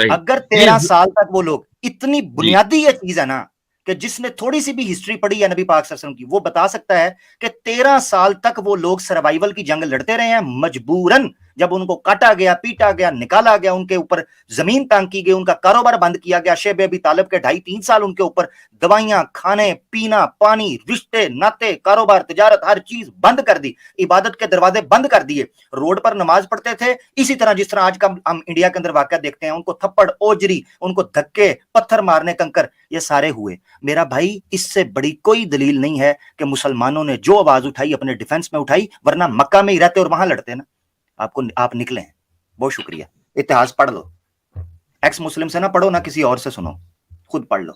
अगर 13 साल तक वो लोग, इतनी बुनियादी ये चीज है ना कि जिसने थोड़ी सी भी हिस्ट्री पढ़ी है नबी पाक सल्लल्लाहु अलैहि वसल्लम की, वो बता सकता है कि 13 साल तक वो लोग सर्वाइवल की जंग लड़ते रहे हैं मजबूरन। जब उनको काटा गया, पीटा गया, निकाला गया, उनके ऊपर जमीन तंग की गई, उनका कारोबार बंद किया गया। शेब अबी तालिब के 2.5-3 साल उनके ऊपर दवाइयां, खाने पीना, पानी, रिश्ते नाते, कारोबार, तिजारत, हर चीज बंद कर दी, इबादत के दरवाजे बंद कर दिए। रोड पर नमाज पढ़ते थे इसी तरह जिस तरह आज का हम इंडिया के अंदर वाकया देखते हैं। उनको थप्पड़, ओजरी, उनको धक्के, पत्थर मारने, कंकर, ये सारे हुए। मेरा भाई, इससे बड़ी कोई दलील नहीं है कि मुसलमानों ने जो आवाज उठाई अपने डिफेंस में उठाई, वरना मक्का में ही रहते और वहां लड़ते ना। आप निकले हैं, बहुत शुक्रिया। इतिहास पढ़ लो, एक्स मुस्लिम से ना पढ़ो, ना किसी और से सुनो, खुद पढ़ लो।